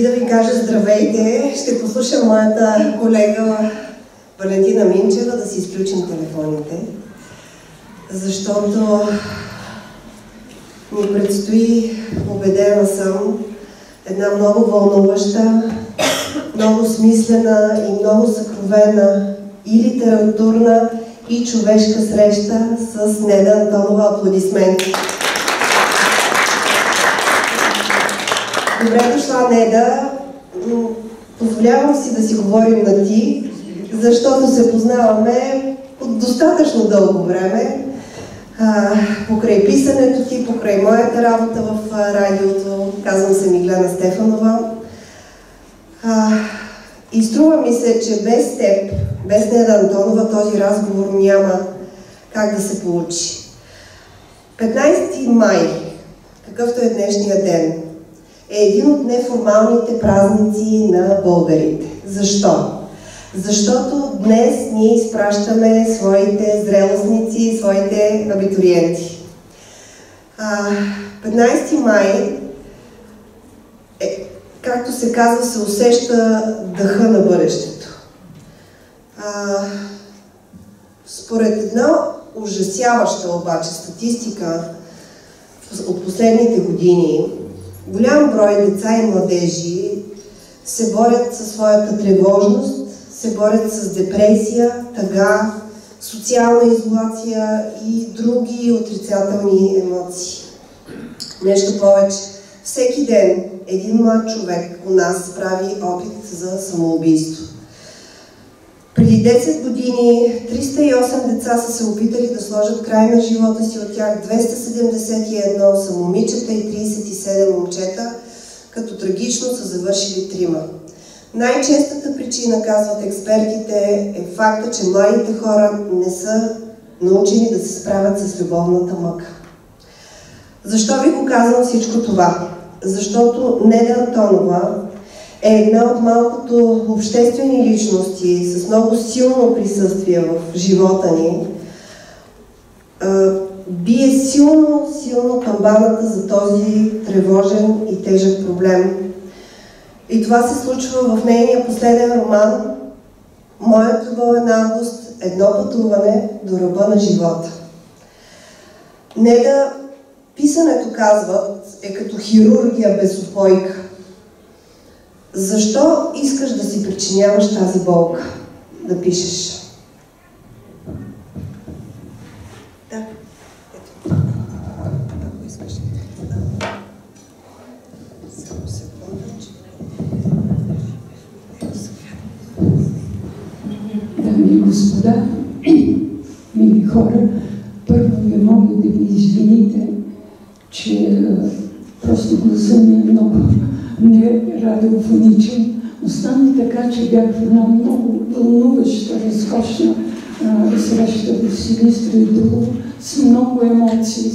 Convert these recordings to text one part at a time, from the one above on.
да ви кажа здравейте, ще послушам моята колега Валентина Минчева да си изключим телефоните, защото ни предстои, убедена съм, една много вълнуваща, много смислена и много съкровена и литературна и човешка среща с Неда Антонова. Аплодисменти! Добре дошла, Неда. Позволявам си да си говорим на ти, защото се познаваме от достатъчно дълго време. Покрай писането ти, покрай моята работа в радиото. Казвам се Миглена Стефанова. И струва ми се, че без теб, без Неда Антонова, този разговор няма как да се получи. 15 май, какъвто е днешния ден, е един от неформалните празници на българите. Защо? Защото днес ние изпращаме своите зрелостници, своите абитуриенти. 15 май, както се казва, се усеща дъха на бъдещето. Според една ужасяваща обаче статистика от последните години, голям брой деца и младежи се борят със своята тревожност, се борят с депресия, тъга, социална изолация и други отрицателни емоции. Нещо повече, всеки ден един млад човек у нас прави опит за самоубийство. Преди 10 години 308 деца са се опитали да сложат край на живота си, от тях 271 са момичета и 37 момчета, като трагично са завършили 3. Най-честата причина, казват експертите, е факта, че младите хора не са научени да се справят с любовната мъка. Защо ви го казвам всичко това? Защото Неда Антонова е една от малкото обществени личности с много силно присъствие в живота ни. Бие силно камбаната за този тревожен и тежък проблем. И това се случва в нейния последен роман "Моят любовен август, едно пътуване до ръба на живота". Неда, писането, казват, е като хирургия без упойка. Защо искаш да си причиняваш тази болка, да пишеш? Да. Ето. Ако искаш. Само секунда. Дами и господа, мили хора, първо ви моля да ми извините, че просто гласа ми е много не радиофоничен. Остана така, че бях в една много вълнуваща, разкошна среща в Силистра и Духово, с много емоции,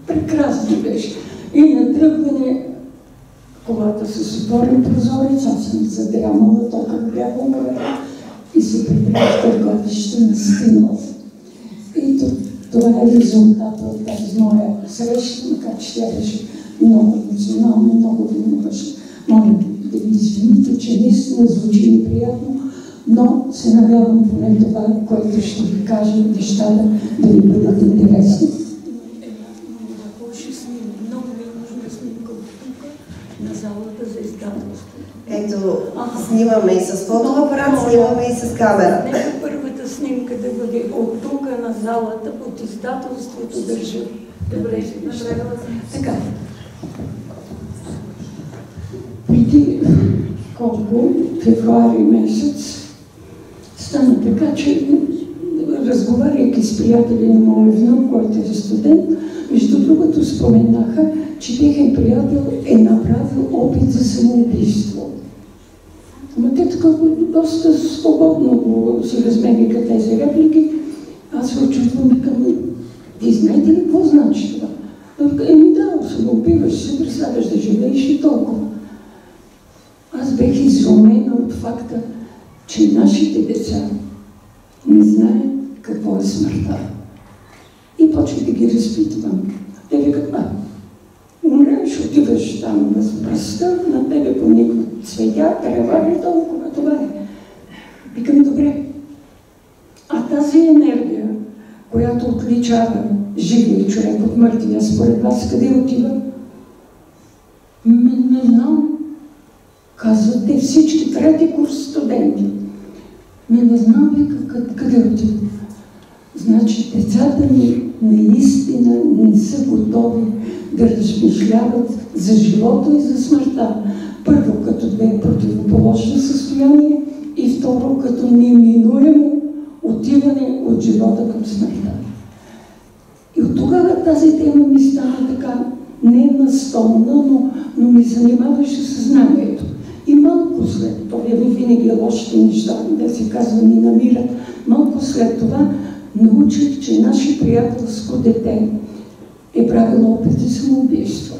прекрасно беше. И на тръгване колата с отворен прозорец, аз съм задрямала, то как бях умрела и се прибрах търговище на Стинов. И това е резултата от тази моя среща, макар че тя беше много емоционална, много вълнуваща. Моля да ви извините, че наистина звучи неприятно, но се надявам поне това, което ще ви кажа, нещата да ви бъдат интересни. Много ми е нужна снимка от тук на залата за издателство. Ето, снимаме и с фотоапарат, снимаме и с камера. Нека първата снимка да бъде от тук на залата, от издателството държа. Добре, така. Преди колко, февруари месец, стана така, че разговаряйки с приятели на моя внук, който е студент, между другото споменаха, че техен приятел е направил опит за самоубийство. Но те така доста свободно си размениха тези реплики. Аз се очудвам и към, ви знаете ли какво значи това? Еми да, самоубиваш се, представяш да живееш и толкова. Аз бех изумена от факта, че нашите деца не знаят какво е смъртта. И почвах да ги разпитвам. Те викат, умреш, отиваш там, пръста, на тебе поникват цветя, трева и толкова. Това е. Викам, добре. А тази енергия, която отличава живия човек от мъртвия, според вас къде отива? Не знам. Казват те всички, трети курс студенти. Не знам вика къде отива. Значи децата ми наистина не са готови да размишляват за живота и за смъртта. Първо, като две противоположни състояния и второ, като неминуемо отиване от живота към смъртта. И от тогава тази тема ми стана така не настолна, но ми занимаваше съзнанието. И малко след това, винаги лошите неща, да се казва, ни намират, малко след това научих, че наше приятелско дете е правило опит за самоубийство.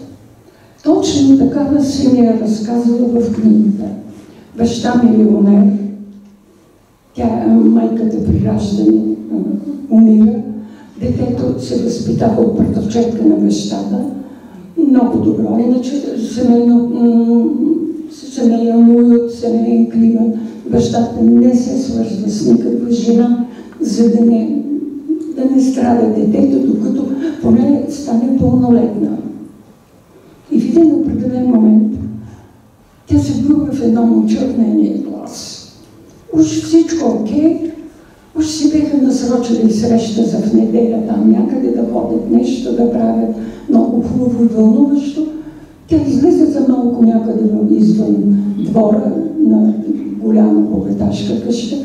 Точно такава се ми е разказала в книгата. Баща милионер, майката при раждане умира, детето се възпитава от братовчетка на бащата, много добро, иначе семейен уют, семейен климат, бащата не се свързва с никаква жена, за да не страда детето, докато поне стане пълнолетна. И в един определен момент тя се влюбва в едно момче от нейния клас. Уж всичко окей, уж си беха насрочили среща за в неделя там някъде да ходят, нещо да правят, много хубаво и вълнуващо. Тя излезе за малко някъде извън двора на голяма богаташка къща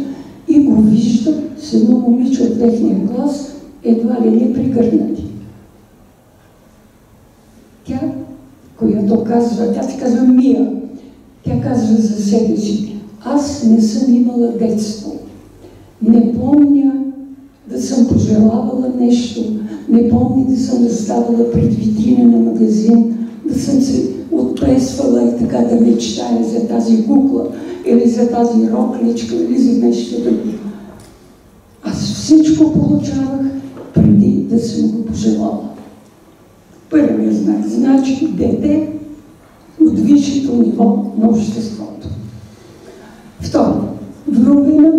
и го вижда с едно момиче от техния клас, едва ли не пригърнати. Тя, която казва, тя се казва Мия, тя казва за себе си: аз не съм имала детство. Не помня да съм пожелавала нещо, не помня да съм заставала пред витрина на магазин, да съм се отплесвала и така да мечтая за тази кукла или за тази рокличка или за нещо друго. Аз всичко получавах преди да съм го пожелала. Първият знак, значи дете от висшето ниво на обществото. Второ, влюбена,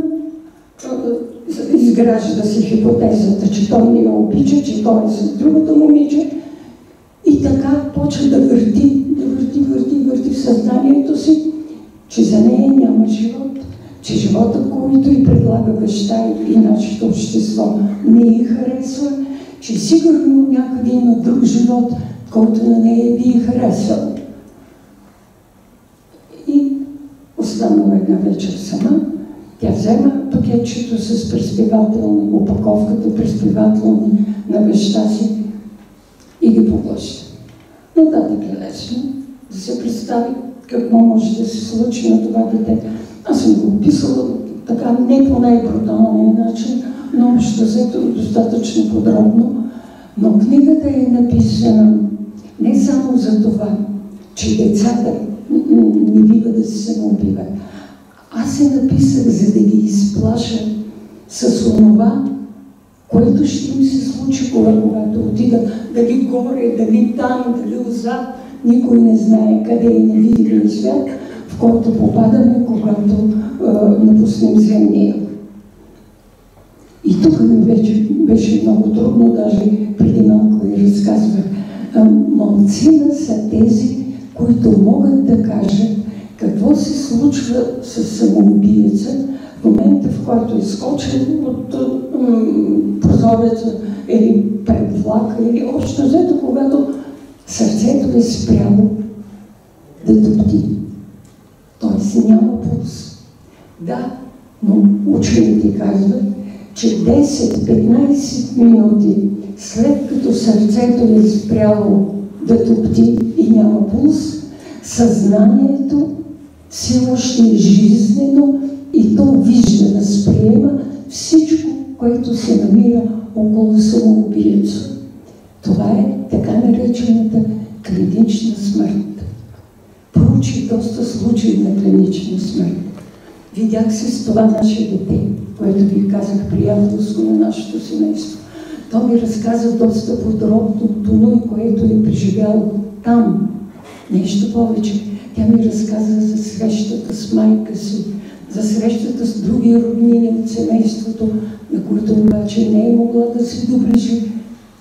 изгражда се хипотезата, че той не я обича, че той е с другото момиче и така почва да върти в съзнанието си, че за нея няма живот, че живота, който й предлага баща и нашето общество, не й харесва, че сигурно някъде има друг живот, който на нея би й харесвал. И останала една вечер сама, тя взема пакетчето с преспивателни, опаковката преспивателни на баща си и ги поглъща. Нататък е лесно да се представи какво може да се случи на това дете. Аз съм го описала така не по най-бруталния начин, но общо взето достатъчно подробно. Но книгата е написана не само за това, че децата не бива да се самоубиват. Аз се написах, за да ги изплаша с онова, което ще им се случи, когато отидат, дали горе, дали там, дали отзад. Никой не знае къде е невидимият свят, в който попадаме, когато напуснем земния. И тук ми вече беше много трудно, даже преди малко ви разказвах. Малцина са тези, които могат да кажат какво се случва с самоубиеца в момента, в който е скочил от прозореца или пред влака, или още взето, когато сърцето е спряло да топти. Тоест няма пулс. Да, но учените казват, че 10-15 минути след като сърцето е спряло да топти и няма пулс, съзнанието все още е жизнено и то вижда, възприема всичко, което се намира около самоубиеца. Това е така наречената клинична смърт. Проучих доста случаи на клинична смърт. Видях се с това наше дете, което ви казах, приятелско на нашето семейство. То ми разказа доста подробно, което е преживяло там, Нещо повече. Тя ми разказа за срещата с майка си, за срещата с други роднини от семейството, на които обаче не е могла да се доближи,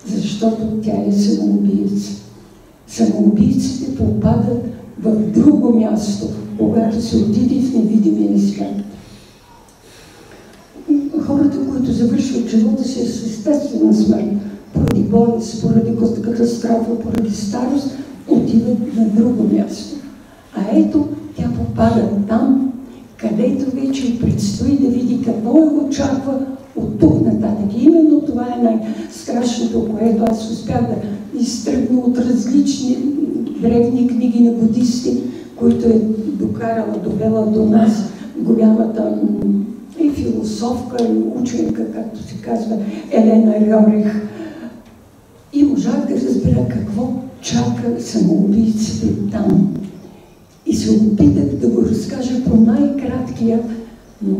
защото тя е самоубиец. Самоубийците попадат в друго място, когато се отиде в невидимия свят. Хората, които завършват живота си с естествена смърт, поради болест, поради катастрофа, поради старост, отиват на друго място. А ето, тя попада там, където вече предстои да види какво я очаква от тук нататък. И именно това е най-страшното, което аз успях да изтръгна от различни древни книги на будисти, които е довела до нас голямата и философка, и ученка, както се казва, Елена Рьорих. И можах да разбера какво чака самоубийците там. И се опитах да го разкажа по най-краткия, но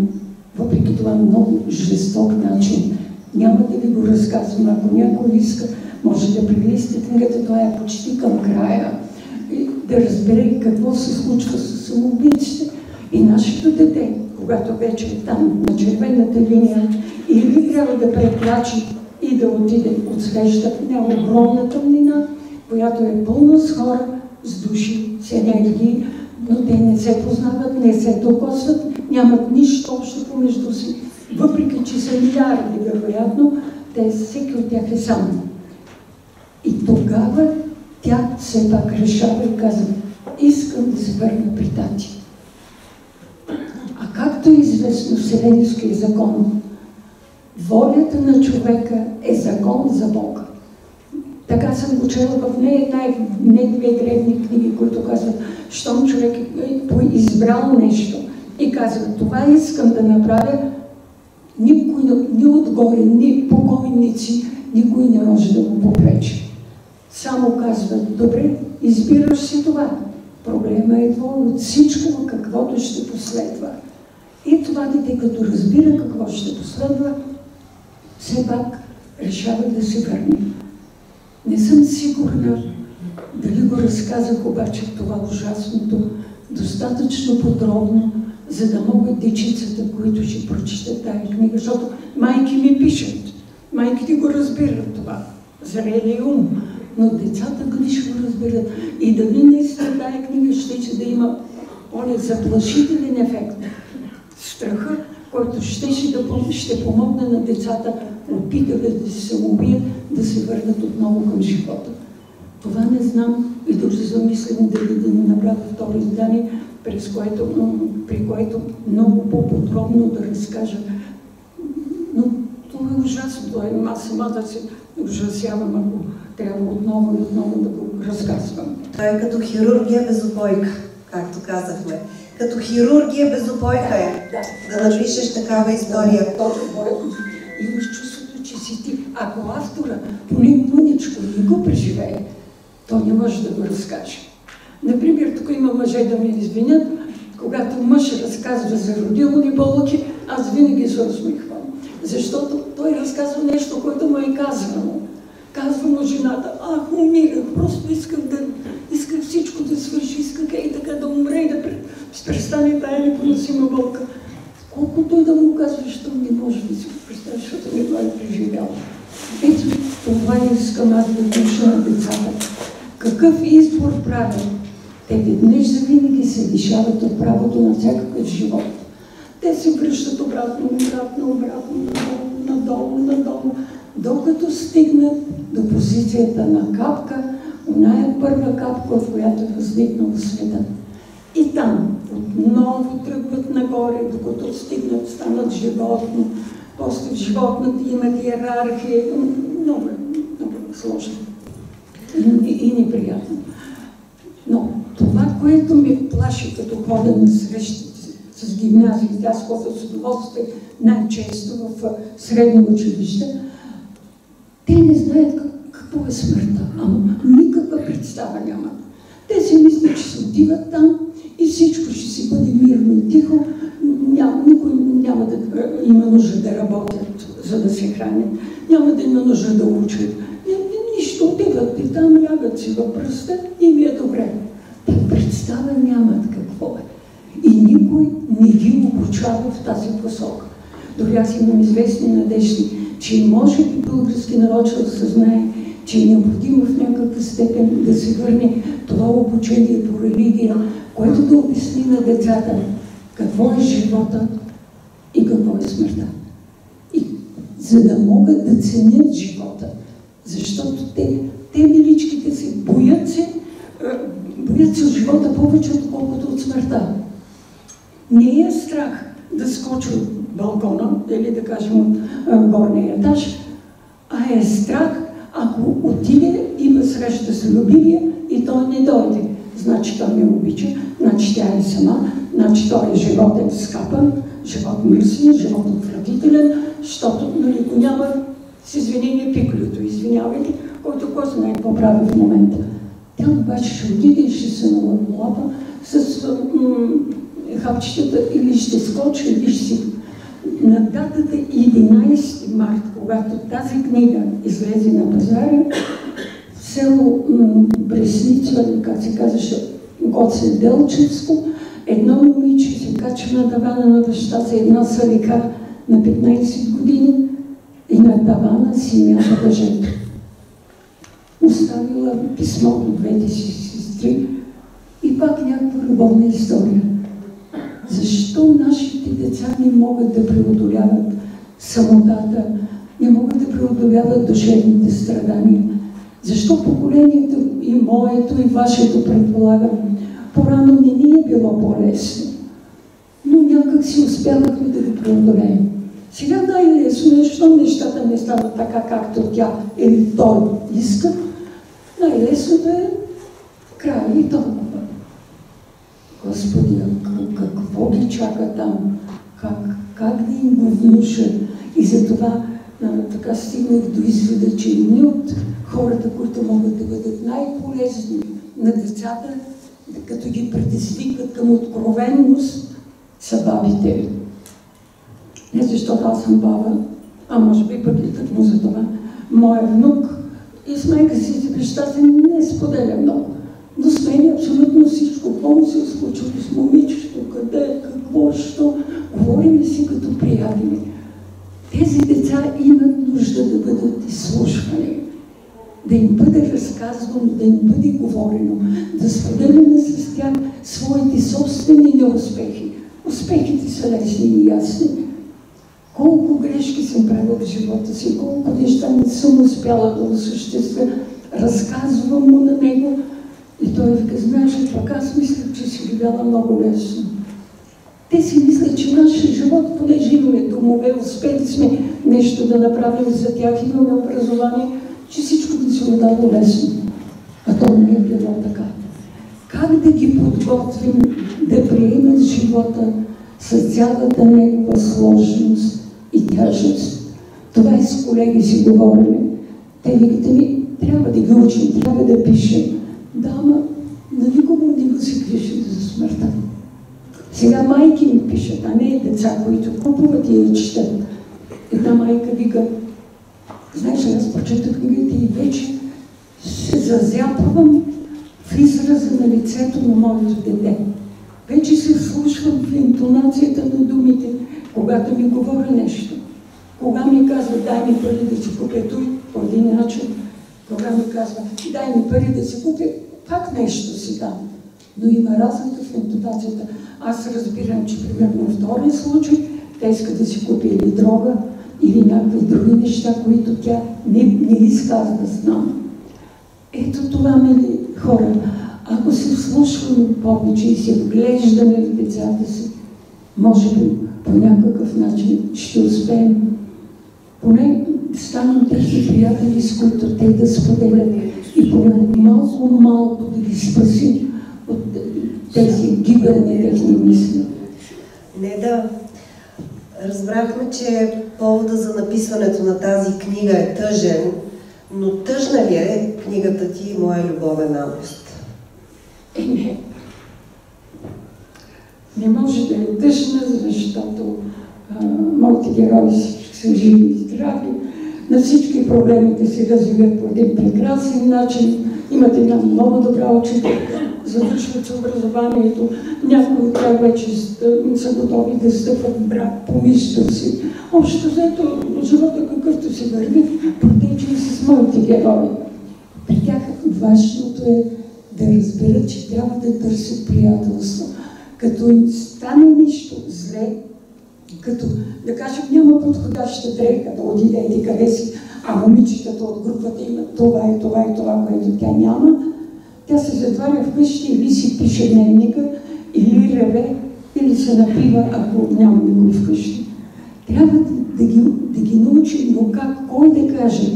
въпреки това много жесток начин. Няма да ви го разказвам. Ако някой иска, може да прилистите книгата, това е почти към края. И да разбере какво се случва с самоубийците. И нашето дете, когато вече е там на червената линия, или трябва да прекрачи и да отиде от среща на огромна тъмнина, която е пълна с хора, с души, с енергии, но те не се познават, не се докосват, нямат нищо общо помежду си. Въпреки че са милиарди, вероятно, всеки от тях е сам. И тогава тя все пак решава и казва: искам да се върна при тати. А както е известно в Вселенския закон, волята на човека е закон за Бога. Така съм го чела в не-две древни книги, които казват, щом човек е избрал нещо и казва: това искам да направя, никой, ни отгоре, ни покойници, никой не може да му попречи. Само казва: добре, избираш си това. Проблема е от всичко, каквото ще последва. И това дете, като разбира какво ще последва, все пак решава да се върне. Не съм сигурна дали го разказах обаче това ужасното достатъчно подробно, за да могат дечицата, които ще прочитат тая книга, защото майки ми пишат, майките го разбират това, зрели ум, но децата дали ще го разбират. И дали наистина тая книга ще да има заплашителен ефект. Страха, който ще помогне на децата, опитали да се самоубият, да се върнат отново към живота. Това не знам и да се замислям дали да не направя второ издание, при което много по-подробно да разкажа. Но това е ужасно. Аз самата се ужасявам, ако трябва отново и отново да го разказвам. Това е като хирургия без упойка, както казахме. Като хирургия без упойка е да напишеш такава история. Имаш чувството, че си ти. Ако автора поне мъничко не го преживее, то не може да го разкаже. Например, тук има мъже да ме извинят, когато мъж разказва за родилни болки, аз винаги се усмихвам. Защото той разказва нещо, което му е казвано. Казва му жената: ах, умирах, просто исках всичко да свърши, исках и така да умре и да престане тая непоносима болка. Колко той да му казва, що не може да си го представи, защото не това е преживял. Ето това искам аз да пиша на децата. Какъв избор правят? Те веднъж завинаги се лишават от правото на всякакъв живот. Те се връщат обратно, надолу, докато стигнат до позицията на капка, оная първа капка, в която е възникнал света. И там отново тръгват нагоре, докато стигнат, станат животно. После в животната имат иерархия. Много сложно и неприятно. Но това, което ме плаши, като хода на срещи с гимназиите, аз ходя с удоволствие най-често в средно училище, те не знаят какво е смъртта, ама никаква представа нямат. Те си мислят, че се отиват там и всичко ще си бъде мирно и тихо, никой няма да има нужда да работят, за да се хранят, няма да има нужда да учат. Нищо, отиват и там, лягат си във пръста и ми е добре. представа нямат какво е. И никой не ги обучава в тази посока. Дори аз имам известни надежди, че може би български народ ще осъзнае, че е необходимо в някаква степен да се върне това обучение по религия, което да обясни на децата какво е живота и какво е смъртта. И за да могат да ценят живота, защото те миличките се боят се от живота повече, отколкото от смъртта. Не е страх да скочи от балкона, или да кажем от горния етаж, а е страх, ако отиде, има среща с любимия и той не дойде. Значи той не обича, значи тя е сама, значи той е животен скапан, живот мръсен, живот отвратителен, защото го няма с извинение пиклюто. Извинявайте, който кой знае какво прави в момента. Тя обаче ще отиде и ще се налапа с хапчетата или ще скочи, или ще си. На датата 11 март, когато тази книга излезе на пазара, в село Бресница, как се казваше, Гоце Делчевско, едно момиче се качва на тавана на баща си, една салика на 15 години и на тавана си мята въжето. Оставила писмо до двете си сестри и пак някаква любовна история. Защо нашите деца не могат да преодоляват самотата, не могат да преодоляват душевните страдания? Защо поколението и моето, и вашето, предполагам, по-рано не ни е било по-лесно, но някак си успявахме да го преодолеем. Сега най-лесно е, защото нещата не стават така, както тя или той иска. Най-лесното е край и толкова. Господи, какво ги чака там? Как да им го внуша? И затова така стигнах до извода, че едни от хората, които могат да бъдат най-полезни на децата, като ги предизвикат към откровенност, са бабите. Не защото аз съм баба, а може би пък и тъкмо за това. Моя внук и с майка си и баща си не споделя много. Но смени абсолютно всичко. Какво му се е случило с момичето, къде, какво, що. Говорим си като приятели. Тези деца имат нужда да бъдат изслушвани, да им бъде разказвано, да им бъде говорено, да споделяме с тях своите собствени неуспехи. Успехите са лесни и ясни. Колко грешки съм правила в живота си, колко неща не съм успяла да осъществя, разказвам му на него и той вика, знаеш ли, пък аз мислях, че си живяла много лесно. Те си мислят, че нашия живот, понеже имаме домове, успели сме нещо да направим за тях, имаме образование, че всичко ни се дало лесно. А то не е било така. Как да ги подготвим да приемат живота с цялата негова сложност и тяжест? Това и с колеги си говорим. Те викате ми, трябва да ги учим, трябва да пишем. Да, ама на никого не го се пише за смъртта. Сега майки ми пишат, а не деца, които купуват и я четат. Една майка вика, знаеш, аз прочетах книгите и вече се зазяпвам в израза на лицето на моето дете. Вече се вслушвам в интонацията на думите, когато ми говори нещо. Кога ми казва, дай ми пари да си купя той, по един начин. Кога ми казва, дай ми пари да си купя, пак нещо си дам. Но има разлика в интонацията. Аз разбирам, че примерно в втория случай тя иска да си купи или дрога, или някакви други неща, които тя не иска аз да знам. Ето това, мили хора, ако се вслушваме повече и се вглеждаме в децата си, може би по някакъв начин ще успеем поне да станем тези приятели, с които те да споделят и поне малко да ги спасим от тези гибелни техни мисли. Не да. Разбрахме, че повода за написването на тази книга е тъжен, но тъжна ли е книгата ти «Моя любовен август»? Не. Не може да е тъжна, защото моите герои са живи и здрави. На всички проблемите се развиват по един прекрасен начин. Имат една много добра учителка, завършват образованието, някои от тях вече са готови да стъпват в брак, помислят си. Общо взето, живота какъвто се върви, протече и с моите герои. При тях важното е да разберат, че трябва да търсят приятелство. Като им стане нещо зле, като, да кажем, няма подходяща дреха да отидете къде си, а момичетата от групата имат това и това и това, което тя няма, тя се затваря вкъщи или си пише дневника, или реве, или се напива, ако няма никой вкъщи. Трябва да ги научим, но как, кой да каже,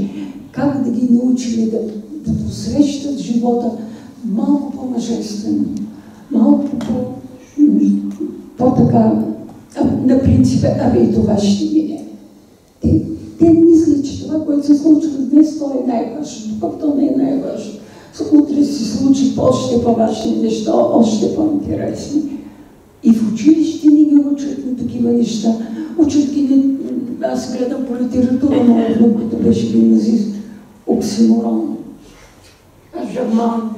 как да ги научим да посрещат живота малко по-мъжествено, малко по-така, на принципа, и това ще мине. Те мислят, че това, което се случва днес, то е най-важно, пък то не е най-важно. Утре се случи още по-важни неща, още по-интересни. И в училище ни ги учат на такива неща. Учат ги, аз гледам по литература, моят внук, който беше гимназист, оксиморон, жаман.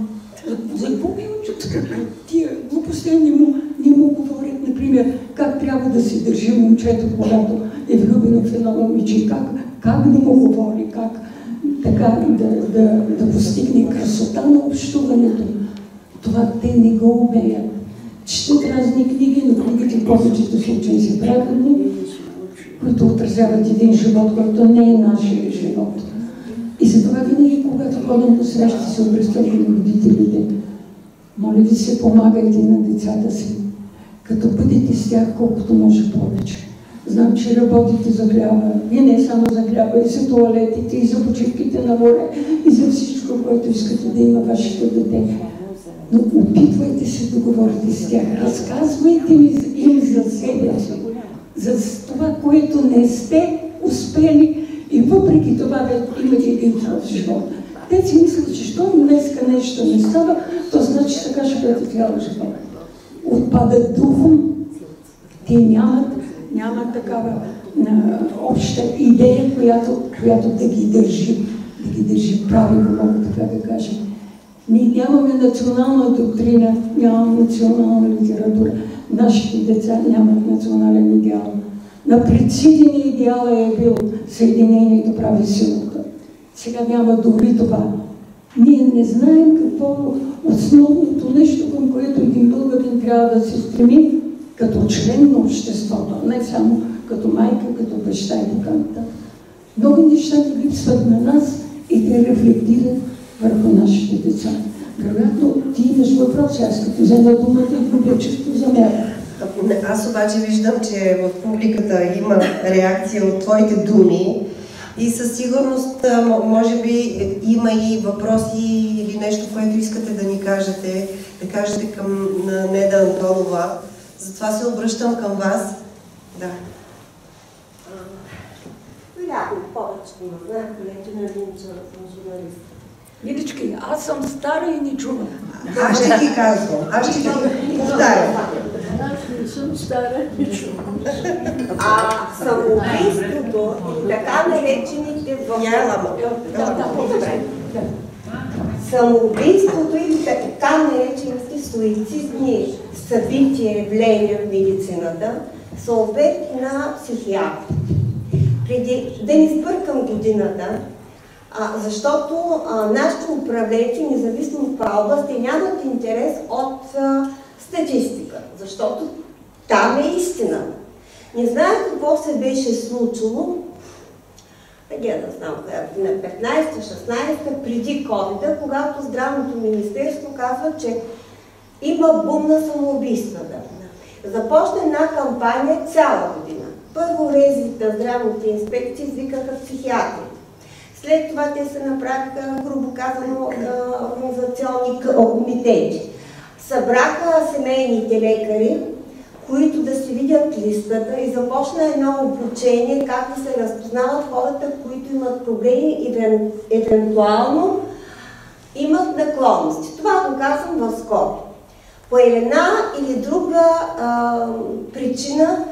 За какво ги учат? Тия глупости не му говорят, например, как трябва да се държи момчето, когато е влюбено в едно момиче, как да му говори, как така да постигне красота на общуването. Това те не го умеят. Четат разни книги, но книгите в повечето случаи са правилни, които отразяват един живот, който не е нашия живот. И затова винаги, когато ходим по срещи, се обръщам към родителите. Моля ви се, помагайте на децата си, като бъдете с тях колкото може повече. Знам, че работите за хляба, и не само за хляба, и за туалетите, и за почивките на море, и за всичко, което искате да има вашето дете. Но опитвайте се да говорите с тях, разказвайте им за себе си, за това, което не сте успели, и въпреки това имате един цял живот. Те си мислят, че щом днеска нещо не става, то значи така ще бъде цял живот. Отпадат духом, те нямат такава обща идея, която да ги държи правилно, мога така да кажем. Ние нямаме национална доктрина, нямаме национална литература. Нашите деца нямат национален идеал. На предците ни идеала е бил съединението прави силата. Сега няма дори това. Ние не знаем какво основното нещо, към което един българин трябва да се стреми като член на обществото, не само като майка, като баща и така нататък. Много неща ни липсват на нас и те рефлектират върху нашите деца. Вероятно, ти имаш въпрос, аз като взема думата и губя чувство за мен. Аз обаче виждам, че в публиката има реакция от твоите думи и със сигурност, може би, има и въпроси или нещо, което искате да ни кажете, към Неда Антонова. Затова се обръщам към вас. Да. Вероятно, повече ме знае, колеги, на журналист. Милички, аз съм стара и не чувам. Аз ще ти казвам. Аз ще ти повтарям. Аз не съм стара, не чувам. Самоубийството и така наречените самоубийството и така наречените суицидни събития, явления в медицината са обект на психиатри. Преди да не сбъркам годината, защото нашите управленци, независимо в коя област, нямат интерес от статистика, защото там е истина. Не знаем какво се беше случило, да знам, на 15-16, преди COVID-а, когато Здравното министерство казва, че има бум на самоубийствата. Започна една кампания цяла година. Първо резвите здравните инспекции извикаха психиатри. След това те се направиха, грубо казано, организационни комитети. Събраха семейните лекари, които да си видят листата и започна едно обучение как да се разпознават хората, които имат проблеми и евентуално имат наклонности. Това го казвам в скоби. По една или друга причина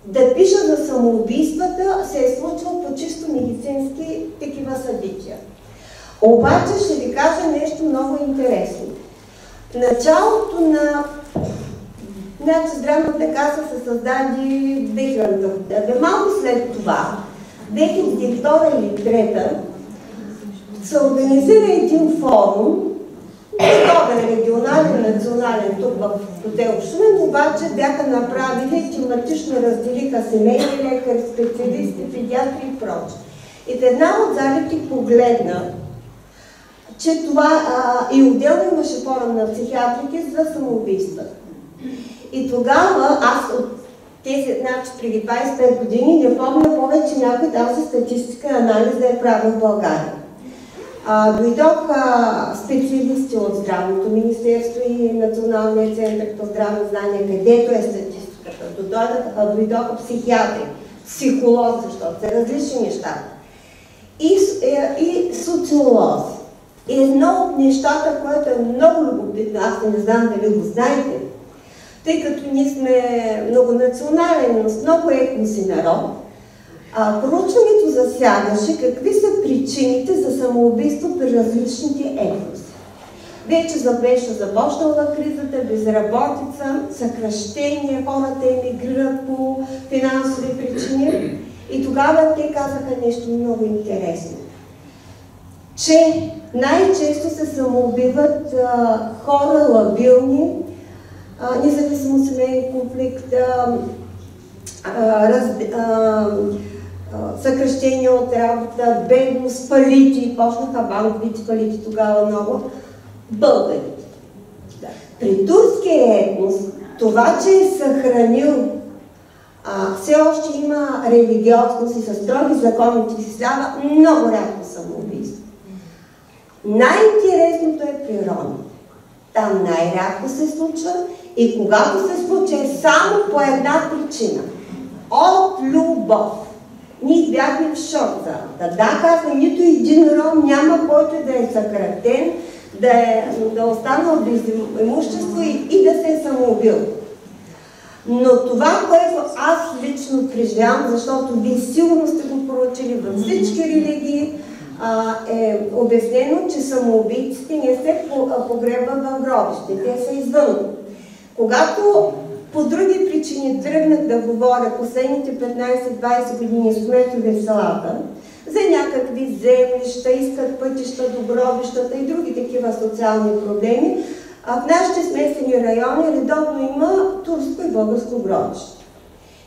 да пиша за самоубийствата се е случвало по чисто медицински такива събития. Обаче ще ви кажа нещо много интересно. Началото на здравната каса се създаде 2000 година. Малко след това, 2002 или 2003, се организира един форум, подобен регионален, национален, тук в хотел Шумен, обаче бяха направили, тематично разделиха семейни лекари, специалисти, педиатри и прочее. И в една от залите погледна, че това и отделно имаше форум на психиатрите за самоубийства. И тогава аз от тези, значи преди 25 години, не помня повече някой тази статистика и анализ да е правил в България. Дойдоха специалисти от Здравното министерство и Националния център по здравни знания, където е статистиката. Дойдоха психиатри, психолози, защото са различни неща. И социолози. И едно от нещата, което е много любопитно, аз не знам дали го знаете, тъй като ние сме многонационален, но с много етноси народ, проучването засягаше какви са причините за самоубийство при различните етноси. Вече беше започнала кризата, безработица, съкращение, хората емигрират по финансови причини. И тогава те казаха нещо много интересно, че най-често се самоубиват хора лабилни, независимо семейен конфликт, съкращение от работа, бедност, фалити, почнаха банковите фалити тогава много, българите. При турския етнос това, че е съхранил, все още има религиозност и със строги законите си става много рядко самоубийство. Най-интересното е природа. Там най-рядко се случва и когато се случва е само по една причина. От любов. Ние бяхме в шок залата. Да, казва, нито един ром няма, който да е съкратен, да е останал без имущество и да се е самоубил. Но това, което аз лично преживявам, защото вие сигурно сте го проучили във всички религии, е обяснено, че самоубийците не се погребват в гробище, те са извън. Когато по други причини тръгнах да говоря последните 15-20 години с кметове в селата за някакви землища, искат пътища до гробищата и други такива социални проблеми, в нашите смесени райони редовно има турско и българско гробище.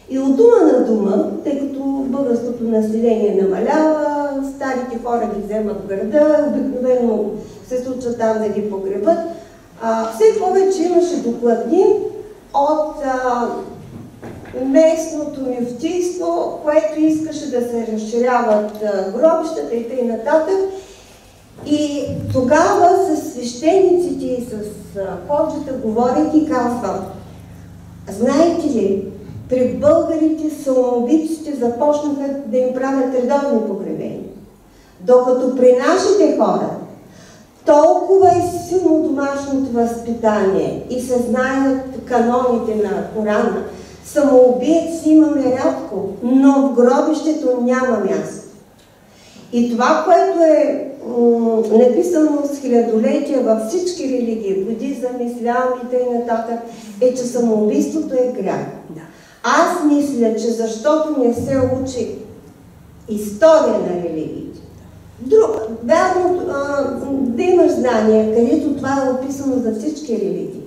И от дума на дума, тъй като българското население намалява, старите хора ги вземат в града, обикновено се случва там да ги погребат, все повече имаше докладни от местното мюфтийство, което искаше да се разширяват гробищата и т.н. И тогава с свещениците и с ходжата говорят и казвам, знаете ли, при българите самоубийците започнаха да им правят редовни погребения. Докато при нашите хора толкова е силно домашното възпитание и се знаят каноните на Корана, самоубиец имаме рядко, но в гробището няма място. И това, което е написано с хилядолетия във всички религии, будизъм, ислям и т.н., е, че самоубийството е грях. Аз мисля, че защото не се учи история на религиите. Вярно, да имаш знания, където това е описано за всички религии.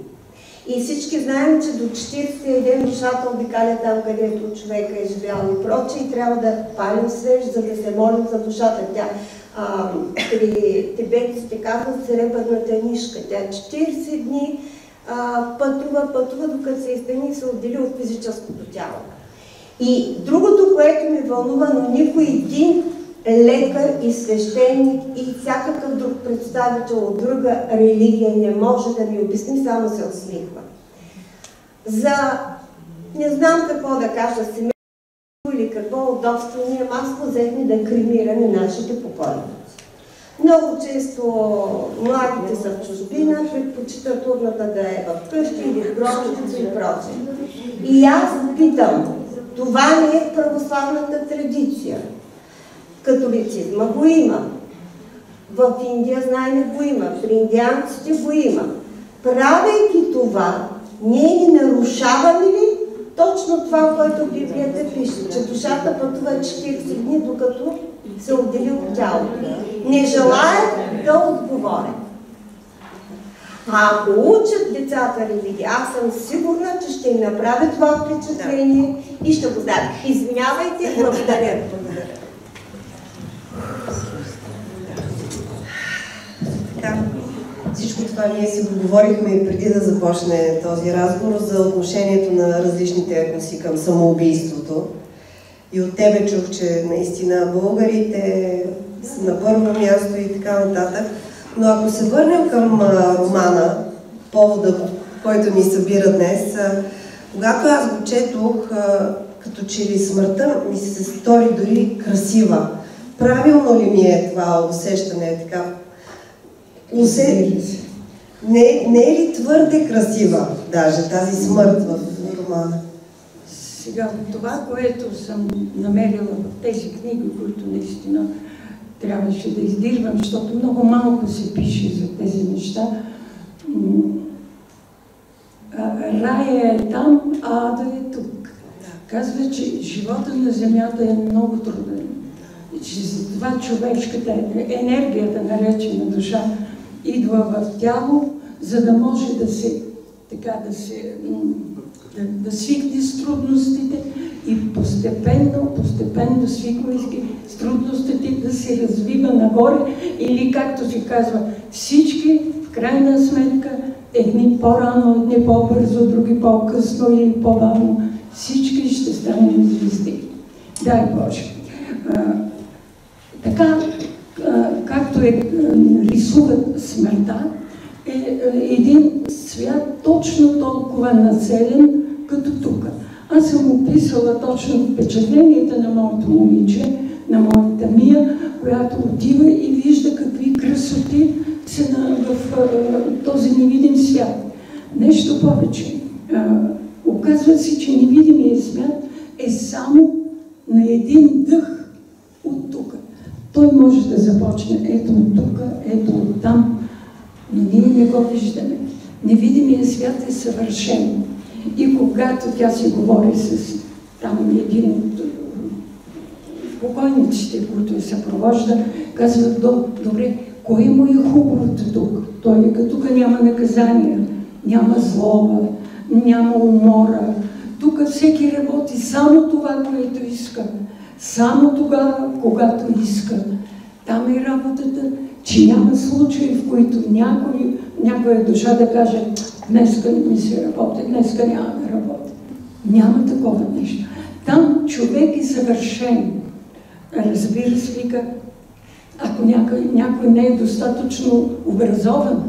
И всички знаем, че до 41 душата обикаля там, където човека е живял и прочее, и трябва да палим свеж, за да се молим за душата. Тя при тибетците казват сребърната нишка. Тя 40 дни пътува, докато се изтъни и се отдели от физическото тяло. И другото, което ми вълнува, но никой един лекар и свещеник и всякакъв друг представител от друга религия не може да ми обясни, само се усмихва. За не знам какво да кажа, семейство или какво удобство, ние масово взехме да кремираме нашите покойници. Много често младите са в чужбина, предпочитат урната да е в къщи или в гробището и прочее. И аз питам, това не е православната традиция. Католицизма го има. В Индия, знаем, го има. При индианците го има. правейки това, ние ни нарушаваме ли точно това, което Библията пише, че душата пътува 40 дни, докато се отдели от тялото? Не желаят да отговорят. А ако учат децата религия, аз съм сигурна, че ще им направят това впечатление и ще го знаят. Извинявайте, благодаря. Всичко това ние си го говорихме преди да започне този разговор за отношението на различните етноси към самоубийството. И от тебе чух, че наистина българите са на първо място и така нататък. Но ако се върнем към романа, повода, който ни събира днес, когато аз го четох, като че ли смъртта ми се стори дори красива. Правилно ли ми е това усещане? Така? Не е ли твърде красива, даже тази смърт в романа? Сега, това, което съм намерила в тези книги, които наистина трябваше да издирвам, защото много малко се пише за тези неща. Рая е там, а ада е тук. Казва, че живота на земята е много труден. И че затова човешката енергията, наречена душа, идва в тяло, за да може да се, да свикне с трудностите и постепенно свиквайки с трудностите, да се развива нагоре, или както се казва, всички в крайна сметка, едни по-рано, едни по-бързо, други по-късно или по-бавно, всички ще станем звезди. Дай Боже! Така, както рисуват смъртта, е един свят точно толкова населен, като тук. Аз съм описала точно впечатленията на моето момиче, на моята Мия, която отива и вижда какви красоти са в този невидим свят. Нещо повече. Оказва се, че невидимият свят е само на един дъх от тук. Той може да започне ето от тук, ето от там, но ние не го виждаме. Невидимият свят е съвършен. И когато тя си говори с там един от покойниците, които я съпровожда, казват, добре, кое му е хубавото тук? Той вика, тук няма наказание, няма злоба, няма умора. Тук всеки работи само това, което иска. Само тогава, когато иска. Там е работата, че няма случаи, в които някоя душа да каже, днеска не ми се работи, днеска няма да работи. Няма такова нещо. Там човек е съвършен. Разбира се, вика, ако някой не е достатъчно образован,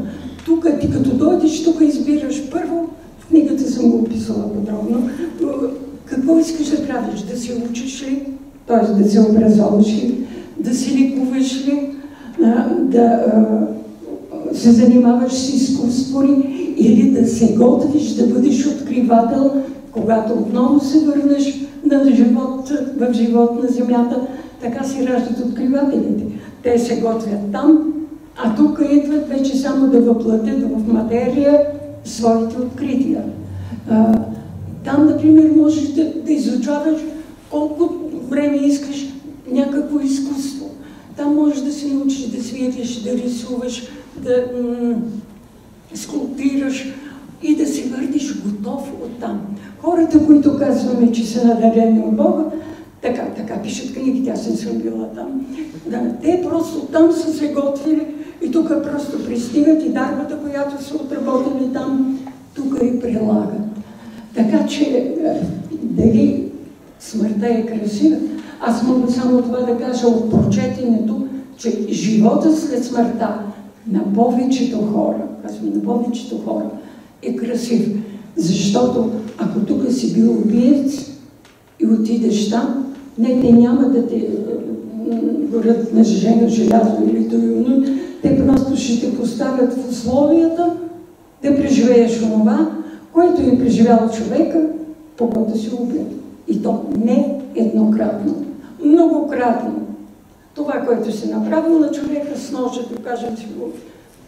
тук ти като дойдеш, тук избираш първо, в книгата съм го описала подробно, какво искаш да правиш? Да се учиш ли? Т.е. да се образоваш ли? Да се лекуваш ли? Да се занимаваш с изкуство ли? Или да се готвиш, да бъдеш откривател, когато отново се върнеш в живот на земята. Така се раждат откривателите. Те се готвят там, а тук идват вече само да въплатят в материя своите открития. Там, например, можеш да изучаваш колко време искаш някакво изкуство. Там можеш да се научиш да свириш, да рисуваш, да скулптираш и да се върнеш готов оттам. Хората, които казваме, че са надарени от Бога, така пишат книгите, аз не съм била там. Те просто там са се готвили и тук просто пристигат и дарбата, която са отработили там, тук и прилагат. Така че дали смъртта е красива, аз мога само това да кажа от прочетенето, че живота след смъртта на повечето хора, казвам на повечето хора, е красив. Защото ако тук си бил убиец и отидеш там, те няма да те горят на жена, желязо или дойно, те просто ще те поставят в условията да преживееш онова, което е преживял човека, по който си убил. И то не еднократно, многократно. Това, което се направил на човека с ножа, да кажем си го,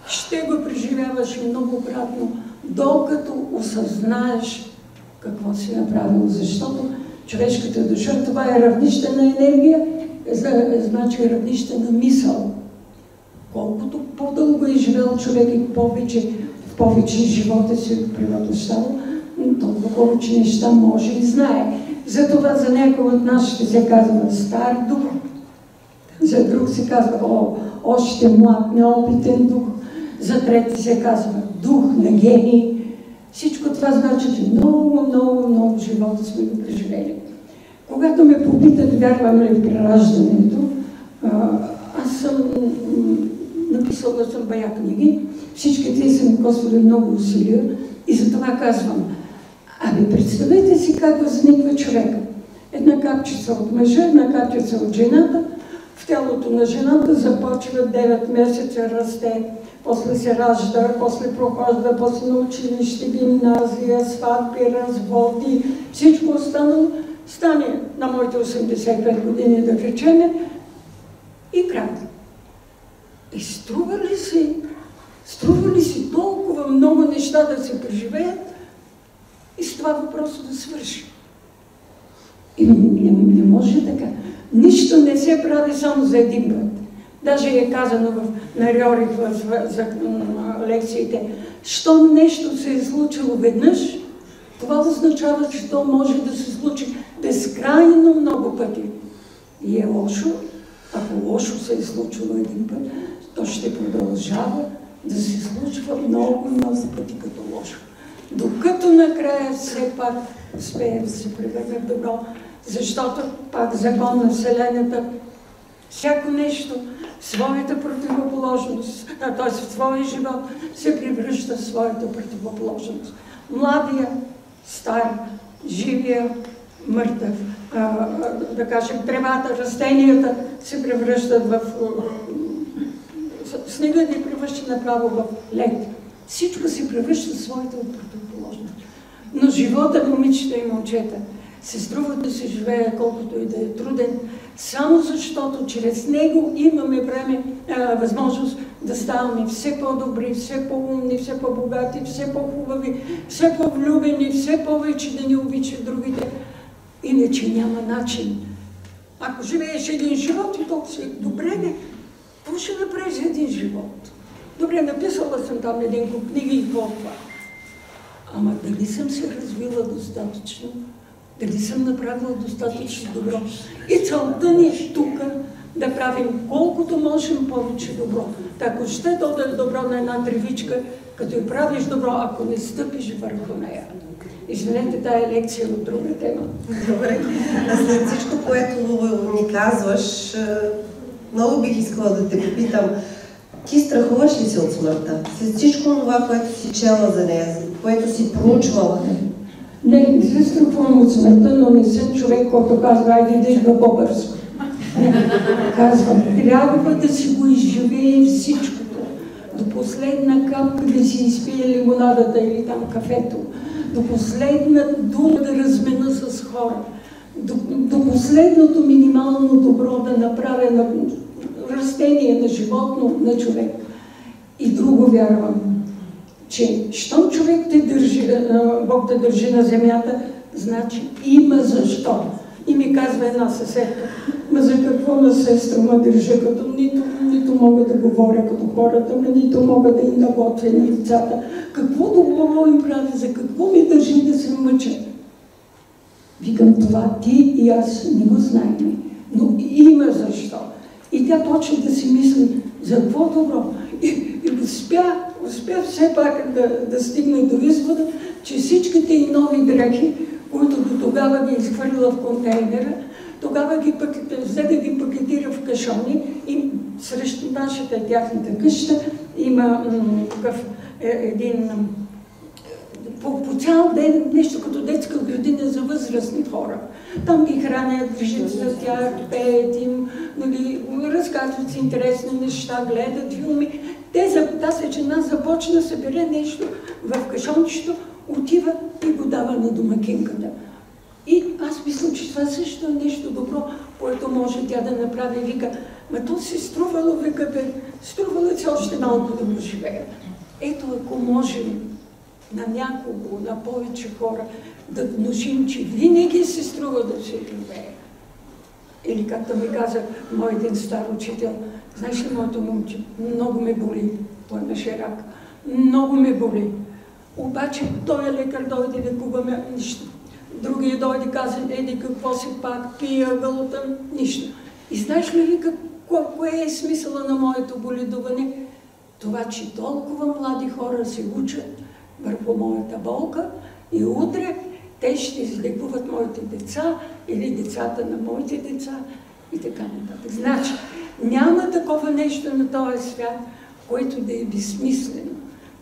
ще го преживяваш многократно, докато осъзнаеш какво си направил. Защото човешката душа, това е равнище на енергия, значи равнище на мисъл. Колкото по-дълго е живел човек и повече живота си превъплъщава, толкова повече неща може и знае. Затова за някой от нас ще се казва стар дух, за друг се казва още млад, неопитен дух, за трети се казва дух на гений. Всичко това значи, че много живота сме го преживели. Когато ме попитат, вярвам ли в прераждането, аз съм написала съм бая книги, всички тези са ми коствали много усилия и затова казвам, представете си как възниква човека. Една капчица от мъжа, една капчица от жената. В тялото на жената започва 9 месеца, расте, после се ражда, после прохожда, после на училище, гимназия, сватби, разводи, всичко останало. Стане на моите 85 години, да речеме, и край. И струва ли си толкова много неща да се преживеят и с това въпроса да свърши? И не може така. Нищо не се прави само за един път. Даже е казано на Рьорих за лекциите, що нещо се е случило веднъж, това означава, че то може да се случи безкрайно много пъти. И е лошо, ако лошо се е случило един път, то ще продължава да се случва много пъти като лошо. Докато накрая все пак успее да се превърне в добро, защото пак закон на Вселената, всяко нещо, своята противоположност, т.е. в своя живот се превръща в своята противоположност. Младия, стар, живия, мъртъв, да кажем, тревата, растенията се превръщат в... Снега не превръща направо в лед. Всичко се превръща в своята противоположност. Но живота, момичета и момчета, се струва да се живее колкото и да е труден, само защото чрез него имаме възможност да ставаме все по-добри, все по-умни, все по-богати, все по-хубави, все по-влюбени, все повече да ни обичат другите. Иначе няма начин. Ако живееш един живот и толкова си добре, какво ще направиш за един живот? Добре, написала съм там един куп книги и какво това. Ама дали съм се развила достатъчно? Дали съм направила достатъчно добро? И целта ни е тук да правим колкото можем повече добро. Ако ще дода добро на една тревичка, като я правиш добро, ако не стъпиш върху нея. Извинете, тая лекция от друга тема. Добре. След всичко, което ни казваш, много бих искала да те попитам, ти страхуваш ли се от смъртта? След всичко това, което си чела за нея, което си проучвала? Не се страхувам от смъртта, но не съм човек, който казва, айде идва по-бързо. Казвам, трябва да си го изживее всичкото. До последна капка да си изпие лимонадата или там кафето. До последна дума да размена с хора. До последното минимално добро да направя на растение, на животно, на човек. И друго вярвам, че щом човек те държи, Бог те държи на земята, значи има защо. И ми казва една съседка, ма за какво на сестра ме държа, като нито мога да говоря като хората, нито мога да им наготвя на децата. Какво добро им прави, за какво ми държи да се мъча? Викам, това ти и аз не го знаем, но има защо. И тя почва да си мисли, за какво добро? И успя все пак да стигне до извода, че всичките и нови дрехи, които до тогава ги изхвърлила в контейнера, тогава взе да ги пакетира в кашони и срещу нашата тяхната къща има един по цял ден нещо като детска градина за възрастни хора. Там ги хранят, движат за тях, пеят им, разказват си интересни неща, гледат филми. Тази жена започна да събере нещо в кашончето, отива и го дава на домакинката. И аз мисля, че това също е нещо добро. което може тя да направи. Вика, ма то си струвало, вика, бе, струвало се още малко да го живея. Ето, ако можем на някого, на повече хора, да внушим, че винаги се струва да се живее. Или както ми каза мой един стар учител, знаеш ли, моето момче, много ме боли, той имаше рак, много ме боли. Обаче той лекар дойде, лекуваме нищо. Другия дойде, каза, еди какво си пак, пия гълта, нищо. И знаеш ли, кое е смисъла на моето боледуване? Това, че толкова млади хора се учат върху моята болка и утре те ще излекуват моите деца или децата на моите деца и така нататък. Значи, няма такова нещо на този свят, което да е безсмислено.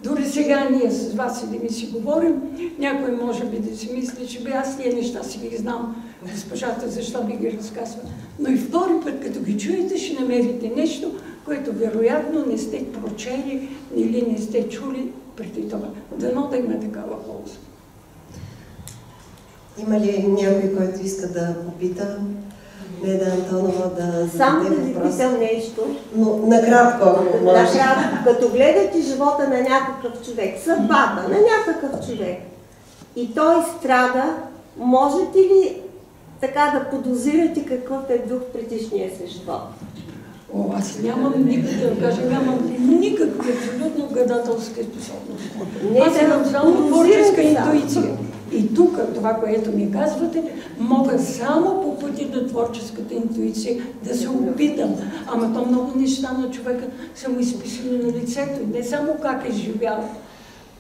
Дори сега ние с вас и да ми си говорим, някой може би да си мисли, че аз тия неща си ги знам, госпожата защо би ги разказва. Но и втори път, като ги чуете, ще намерите нещо, което вероятно не сте прочели или не сте чули преди това. Дано да има такава полза. Има ли някой, който иска да попита Неда Антонова да Само зададе да ви въпрос? питам нещо. Но накратко, ако може. Накратко, като гледате живота на някакъв човек, съдбата на някакъв човек и той страда, можете ли така да подозирате какъв е дух предишния си живот? О, аз нямам никакви, да кажа, нямам никакви абсолютно гадателски способности. Аз имам само творческа интуиция. И тук, това, което ми казвате, мога само по пътя на творческата интуиция да се опитам. Ама то много неща на човека са му изписани на лицето. Не само как е живял,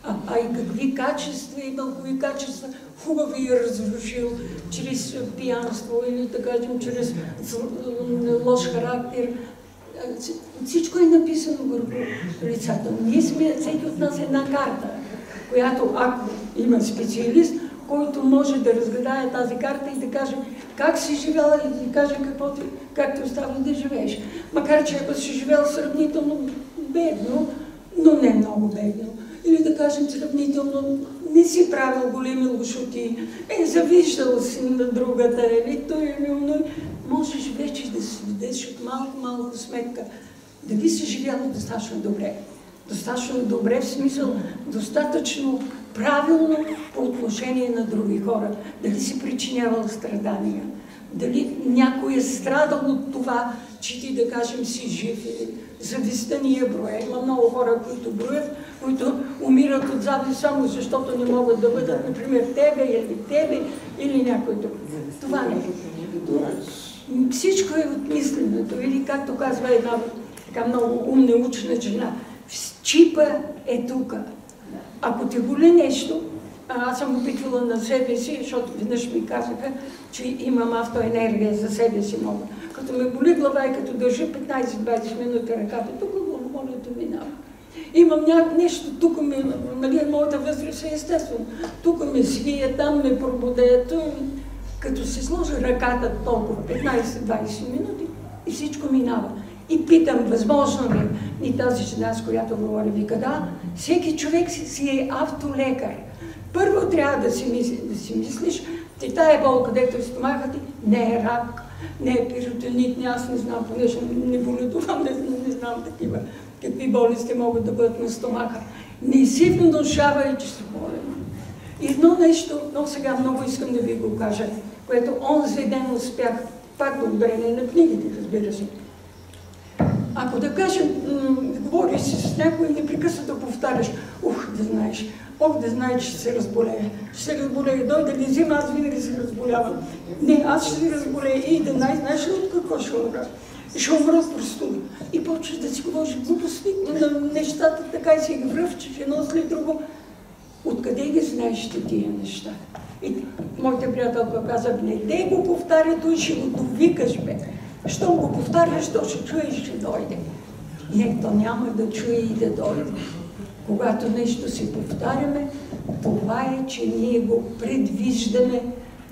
а и какви качества имал, кои качества хубави е разрушил чрез пиянство или, да кажем, чрез лош характер. Всичко е написано върху лицата. Ние сме, всеки от нас, една карта, която, ако има специалист, който може да разгледае тази карта и да каже как си живяла и да каже как ти остава да живееш. Макар че ако си живял сравнително бедно, но не много бедно, или да кажем сравнително не си правил големи лошоти, завиждал си на другата, или той можеш вече да си дадеш от малко сметка дали си живяла достатъчно добре. Достатъчно добре в смисъл, достатъчно правилно по отношение на други хора. Дали си причинявал страдания, дали някой е страдал от това, че ти, да кажем, си жив или завистта ни е броя. Има много хора, които броят, които умират от завист само защото не могат да бъдат, например, тебе или някой друг. Това не е. Всичко е от мисленето. Или, както казва една така много умна, учена жена, чипа е тук. Ако те боли нещо, аз съм опитвала на себе си, защото веднъж ми казаха, че имам автоенергия за себе си мога. Като ме боли глава и като държа 15-20 минути ръката, тук главомолието минава. Имам нещо, тук ми, нали, моята възраст е естествено. Тук ме свие, там ме пробудеят. Като се сложа ръката толкова 15-20 минути и всичко минава. И питам, възможно ли? И тази жена, с която говоря, вика, да, всеки човек си е автолекар. Първо трябва да си мислиш, че тая болка, където е стомахът ти, не е рак, не е перитонит, аз не знам, понеже не боледувам, не знам такива, какви болести могат да бъдат на стомаха. Не си внушавай, че си болен. Едно нещо, но сега много искам да ви го кажа, което онзи ден успях, пак благодарение на книгите, разбира се. Ако да кажем, говориш си с някой и непрекъснато да повтаряш, да знаеш, да знае, че ще се разболее. Ще се разболее, дойде ли зима, аз винаги се разболявам. Не, аз ще се разболея и да знаеш ли от какво ще умра? Ще умра от простуда. И почваш да си говориш глупости на нещата, така и си ги връвчеш едно след друго. Откъде ги знаеш тия неща? И моята приятелка каза, не те го повтаря, той ще го довикаш, бе. Щом го повтаряш, то ще чуе и ще дойде. Не, то няма да чуе и да дойде. Когато нещо си повтаряме, това е, че ние го предвиждаме,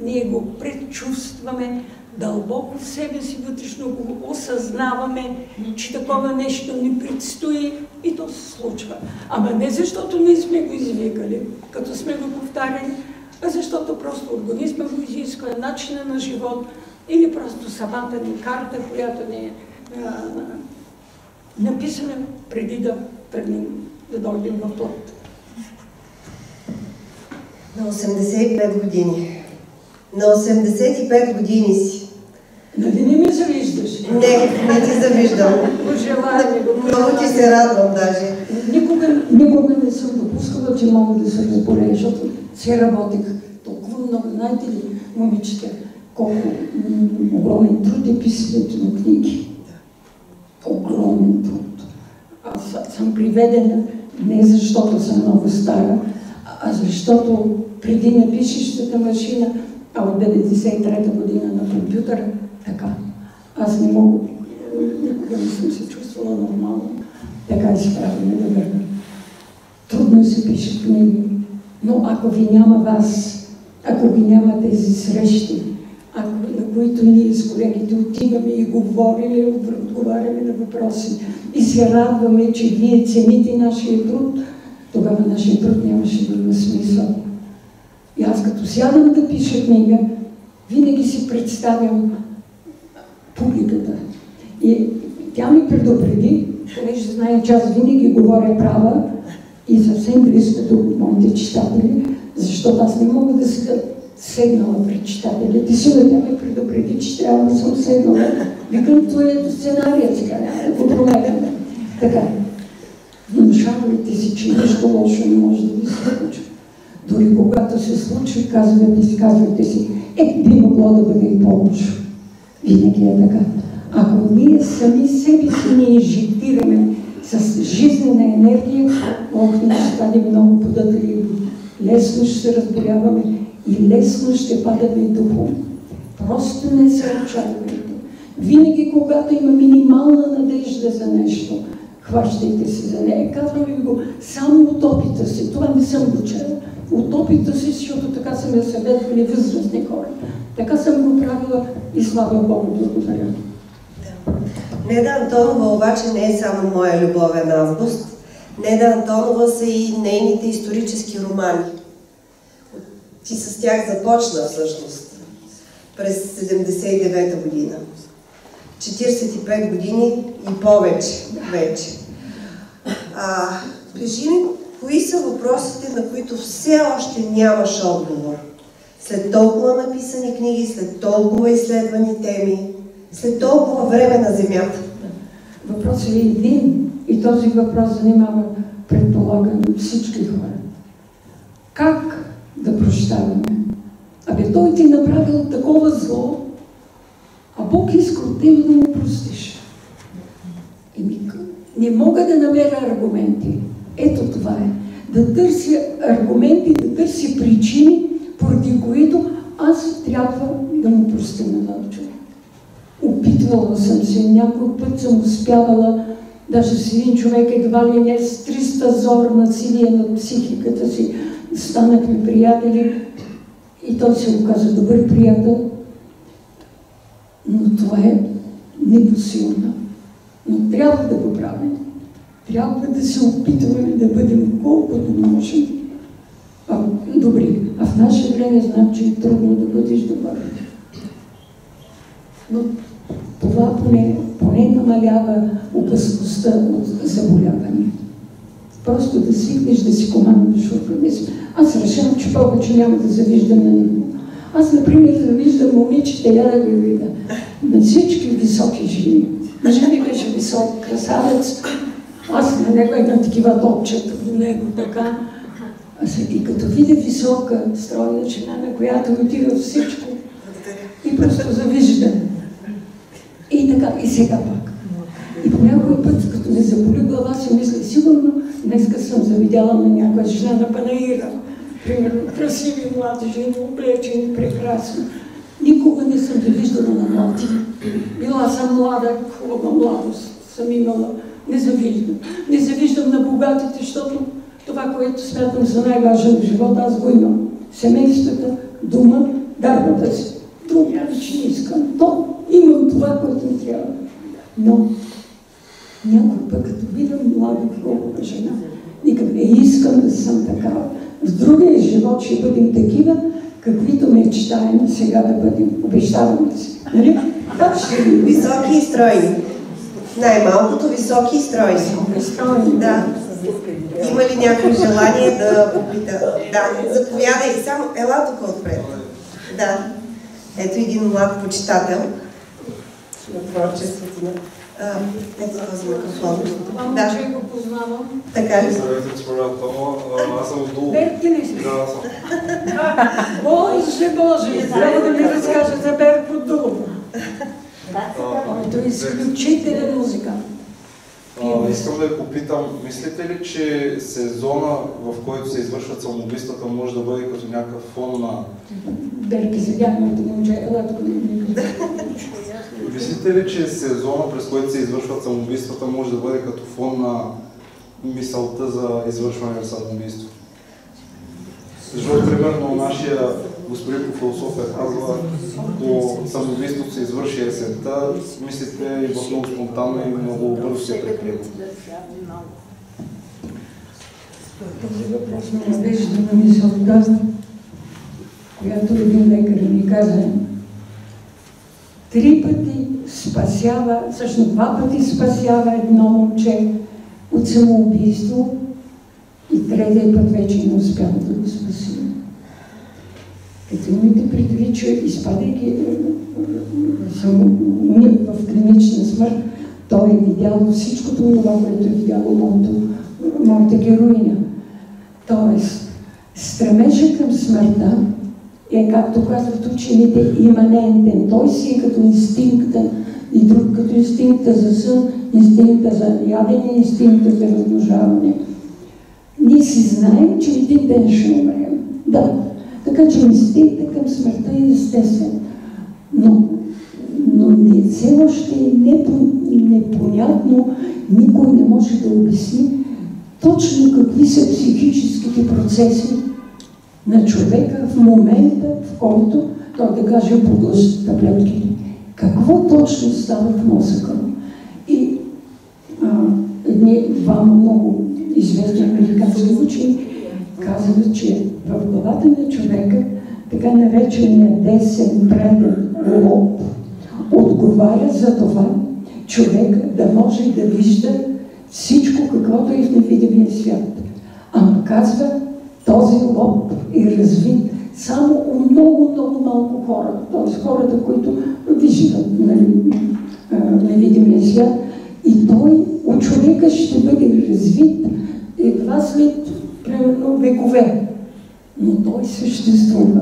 ние го предчувстваме, дълбоко в себе си вътрешно го осъзнаваме, че такова нещо ни предстои и то се случва. Ама не защото ние сме го извикали, като сме го повтаряли, а защото просто организма го изисква, начина на живот, Или просто самата ни карта, която ни е написана преди да тръгнем, да дойдем в плът. На 85 години. На 85 години си. Нали не ме завиждаш? Не ти завиждам. Пожелаваме го. Много ти се радвам даже. Никога не съм допускала, че мога да се разболея, защото се работех толкова много. Знаете ли, момичета, колко огромен труд е писането на книги. Огромен труд. Аз съм приведена не защото съм много стара, а защото преди на пишещата машина, а от 93-та година на компютъра, така. Аз не мога, никога не съм се чувствала нормално. Така изправяме да върна. Трудно се пише книги, но ако ви няма вас, ако ви няма тези срещи, на които ние с колегите отиваме и говорим, отговаряме на въпроси и се радваме, че вие цените нашия труд, тогава нашия труд нямаше да има смисъл. И аз като сядам да пиша книга, винаги си представям публиката. И тя ми предупреди, понеже знае, че аз винаги говоря права и съвсем близко до моите читатели, защото аз не мога да седнала пред читателите. Сила тя ме предупреди, че трябва да съм седнала. Викам, това е сценария сега, няма да го променяме. Така, внушавайте си, че нищо лошо не може да ви се случи. Дори когато се случи, казвайте си, би могло да бъде и по-лошо. Винаги е така. Ако ние сами себе си не инжектираме с жизнена енергия, не ще стане много податливи. Лесно ще се разболяваме и лесно ще падаме духом. Просто не се отчаивайте. Винаги, когато има минимална надежда за нещо, хващайте се за нея. Казвам ви го само от опита си. Това не съм го чела. От опита си, защото така са ме съветвали възрастни хора. Така съм го правила и слава Богу, благодаря. Неда Антонова обаче не е само моя любовен август. Неда Антонова са и нейните исторически романи. Ти с тях започна всъщност през 79-та година. 45 години и повече вече. Кажи ми, кои са въпросите, на които все още нямаш отговор? След толкова написани книги, след толкова изследвани теми, след толкова време на Земята. Въпросът е един и този въпрос занимава, предполагам, всички хора. Как да прощаваме? Той ти направил такова зло, а Бог иска от тебе да му простиш. Не мога да намеря аргументи. Ето това е. Да търся аргументи, да търся причини, поради които аз трябва да му простя на този човек. Опитвала съм се, някой път съм успявала, даже с един човек едва ли не с 300 зор насилие на психиката си. Станахме приятели и той се оказа добър приятел, но това е непосилно. Но трябва да го правим. Трябва да се опитваме да бъдем колкото можем добри. А в наше време знам, че е трудно да бъдеш добър. Но това поне намалява опасността от заболяване. Просто да свикнеш да си командваш организма. Аз решавам, че повече няма да завиждам на него. Аз, например, завиждам момичета, я да ви видя, на всички високи жени. Мъжа ми беше висок, красавец. Аз на него една такива топчета до него, така. А сега като видя висока, стройна жена, на която отива всичко, и просто завиждам. И така, и сега пак. И по някой път, като ме заболи глава, си мисля, сигурно днеска съм завидяла на някоя жена на панаира. Примерно, красиви млади жени, облечени прекрасно. Никога не съм ги виждала на млади. Била съм млада, хубава младост съм имала. Не завиждам. Не завиждам на богатите, защото това, което смятам за най-важен в живота, аз го имам. Семействата, дома, дарбата си. Друго повече не искам. То имам това, което ми трябва. Но някой път, като видам млада, хубава жена, никак не искам да съм такава. В другия живот ще бъдем такива, каквито мечтаем сега да бъдем. Обещаваме си. Нали? Как ще ви? Високи и стройни. Най-малкото високи и стройни. Да. Има ли някой желание да попита? Да, заповядай. Само ела тук отпред. Да. Ето един млад почитател на творчеството на... Ето този микрофон. Да, че го познавам. Така ли? Аз съм отдолу. Берк ли си? Да, аз съм. Боже, трябва да ми разкажа за Берк отдолу. Той е изключителен музикант. Искам да ви попитам, мислите ли, че сезона, в който се извършват самоубийствата, може да бъде като някакъв фон на... Берки, сега имате момче, ела тук. Мислите ли, че сезона, през който се извършват самоубийствата, може да бъде като фон на мисълта за извършване на самоубийство? Защото, примерно, нашия господин по философия казва, ако самоубийството се извърши есента, мислите и много спонтанно и много бързо се прекрива. Този въпрос ме навежда на мисълта, която един лекар ми каза. 3 пъти спасява, всъщност 2 пъти спасява едно момче от самоубийство и 3-тия път вече не успява да го спаси. Като имате предвид, че изпадайки в клинична смърт, той е видял всичко това, което е видяло моята героиня. Тоест, стремежа към смъртта е, както казват учените, иманентен. Той си е като инстинкта и друг като инстинкта за сън, инстинкта за ядене, инстинкта за размножаване. Ние си знаем, че един ден ще умрем. Да. Така че инстинктът към смъртта е естествен. Но все още е непонятно, никой не може да обясни точно какви са психическите процеси на човека в момента, в който той да каже поглъща таблетките. Какво точно става в мозъка? И двама много известни американски учени казват, че в главата на човека така наречения десен преден лоб отговаря за това човек да може да вижда всичко, каквото е в невидимия свят. Ама казва, този лоб е развит само у много малко хора, т.е. хората, които виждат невидимия свят. И той от човека ще бъде развит едва след примерно векове. Но той съществува.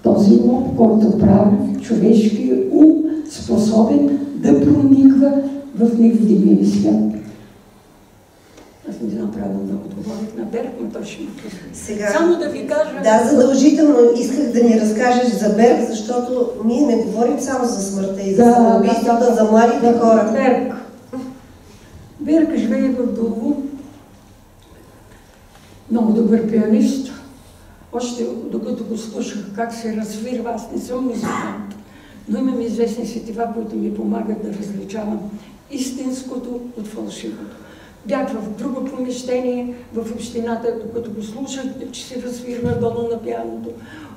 Този лоб, който прави човешкия ум способен да прониква в невидимия свят. Аз не знам правилно да отговорих на Берк, но той ще ми сега. Само да ви кажа... Да, задължително исках да ни разкажеш за Берк, защото ние не говорим само за смъртта и за самоубийствата, за младите хора. Берк живее в Долу. Много добър пианист. Още докато го слушах как се развирва, аз не съм музикант, но имам известни сетива, които ми помагат да различавам истинското от фалшивото. Бях в друго помещение в общината, докато го слушах, че се развирва долу на пианото.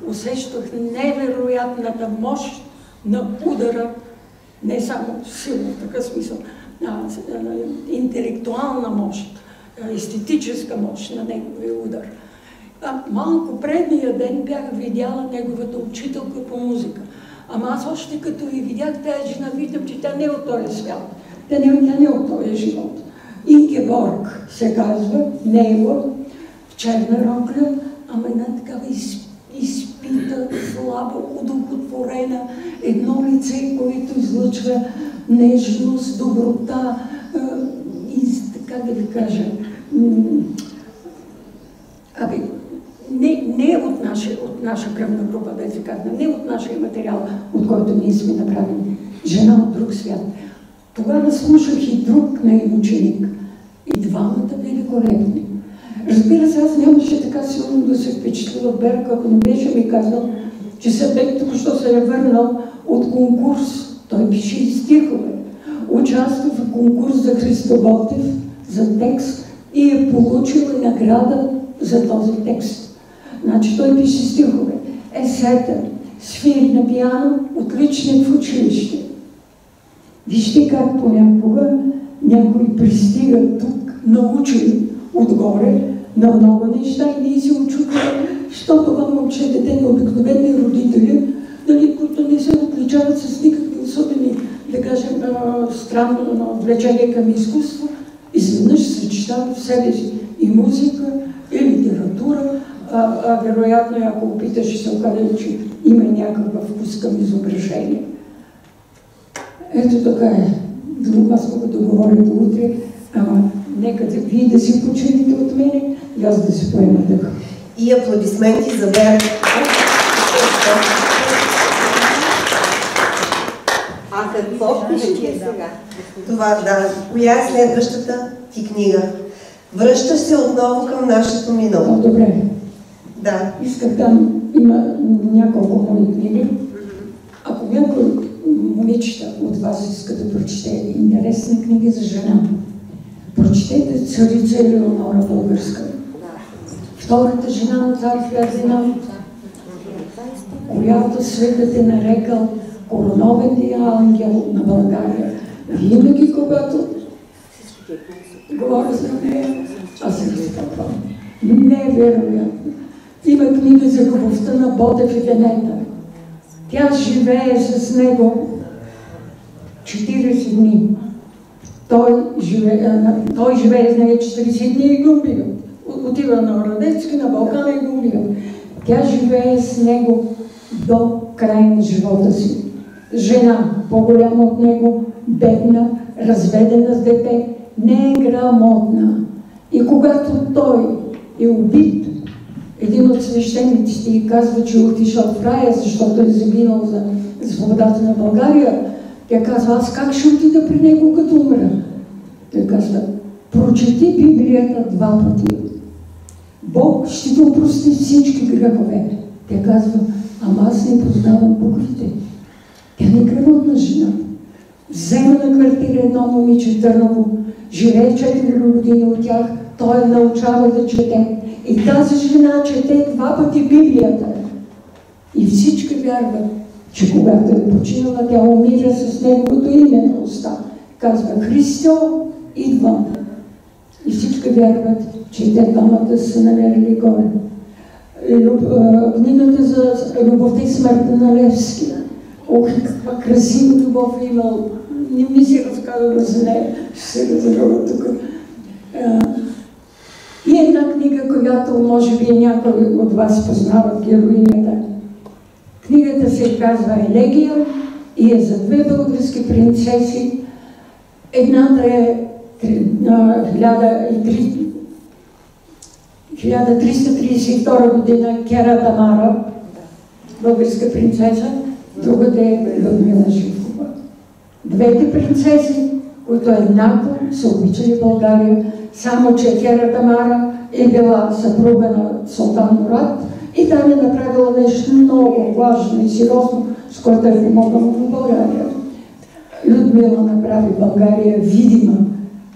Усещах невероятната мощ на удара, не само силна, в такъв смисъл, интелектуална мощ, естетическа мощ на неговия удар. Малко предния ден бях видяла неговата учителка по музика. Ама аз още като я видях тази жена, виждам, че тя не е от този свят. Тя не е от този живот. Ингеборг се казва, Нейла, в черна рокля, ама една такава изпита, слабо, удовлетворена, едно лице, което излъчва нежност, доброта и така да ви кажа, не от наша кръвна група, да се казва, не от нашия материал, от който ние сме направени. Жена от друг свят. Тогава слушах и друг нейн ученик. И двамата великолепни. Разбира се, аз нямаше така силно да се впечатля от Берк, ако не беше ми казал, че Събек току-що се е върнал от конкурс. Той пише и стихове. Участва в конкурс за Христо Ботев, за текст и е получил награда за този текст. Значи той пише стихове. Сета, свири на пиано, отличник в училище. Вижте как понякога някой пристига тук, научили отгоре на много неща и ние се очудваме, що това момче дете на обикновени родители, нали, които не се отличават с никакви особени, да кажем, странно влечение към изкуство, изведнъж съчетава в себе си и музика, и литература, вероятно, ако опиташ, ще се окаже, че има някакъв вкус към изображение. Ето така е. Друго аз мога да говоря до утре, ама нека вие да си почините от мене и аз да си поема дъх. И аплодисменти за Вера. А какво пишете сега? Това, да. Коя е следващата ти книга? Връщаш се отново към нашето минало. Добре. Да. Исках там, има няколко мои книги. Ако някой момичета от вас иска да прочете интересни книги за жена, прочетете Царица Елеонора българска. Втората жена на цар Фердинанд, която светът е нарекал короновения ангел на България. Винаги, когато говоря за нея, аз се разпъквам. Невероятно. Има книга за любовта на Ботев и Венета. Тя живее с него 40 дни. Той живее с нея 40 дни и го убива. Отива на Радецки, на Балкана и го убива. Тя живее с него до края на живота си. Жена, по-голяма от него, бедна, разведена с дете, не е грамотна. И когато той е убит, един от свещениците и казва, че е отишъл в рая, защото е загинал за свободата на България, тя казва, аз как ще отида при него, като умра? Той казва, прочети Библията 2 пъти. Бог ще ти опрости всички грехове. Тя казва, ама аз не познавам буквите. Тя не е грамотна жена. Взема на квартира едно момиче Търново, живее 4 години от тях, той научава да чете. И тази жена чете 2 пъти Библията. И всички вярват, че когато е починала, тя умира с неговото име на уста. Казва, Христо, идвам. И всички вярват, че те двамата са намерили горе. Книгата за любовта и смъртта на Левски. Ох, каква красива любов е имал. Не ми си разказва за нея. Ще се разрува тук. И една книга, която може би някой от вас познават, героинята. Книгата се казва Елегия и е за 2 български принцеси. Едната е 1332 година Кера Тамара, българска принцеса, другата е Людмила Живкова. Двете принцеси, които еднакво са обичали България, само че Кера Тамара е била съпруга на Султан Мурад и там е направила нещо много важно и сериозно, с което е помогнала на България. Людмила направи България видима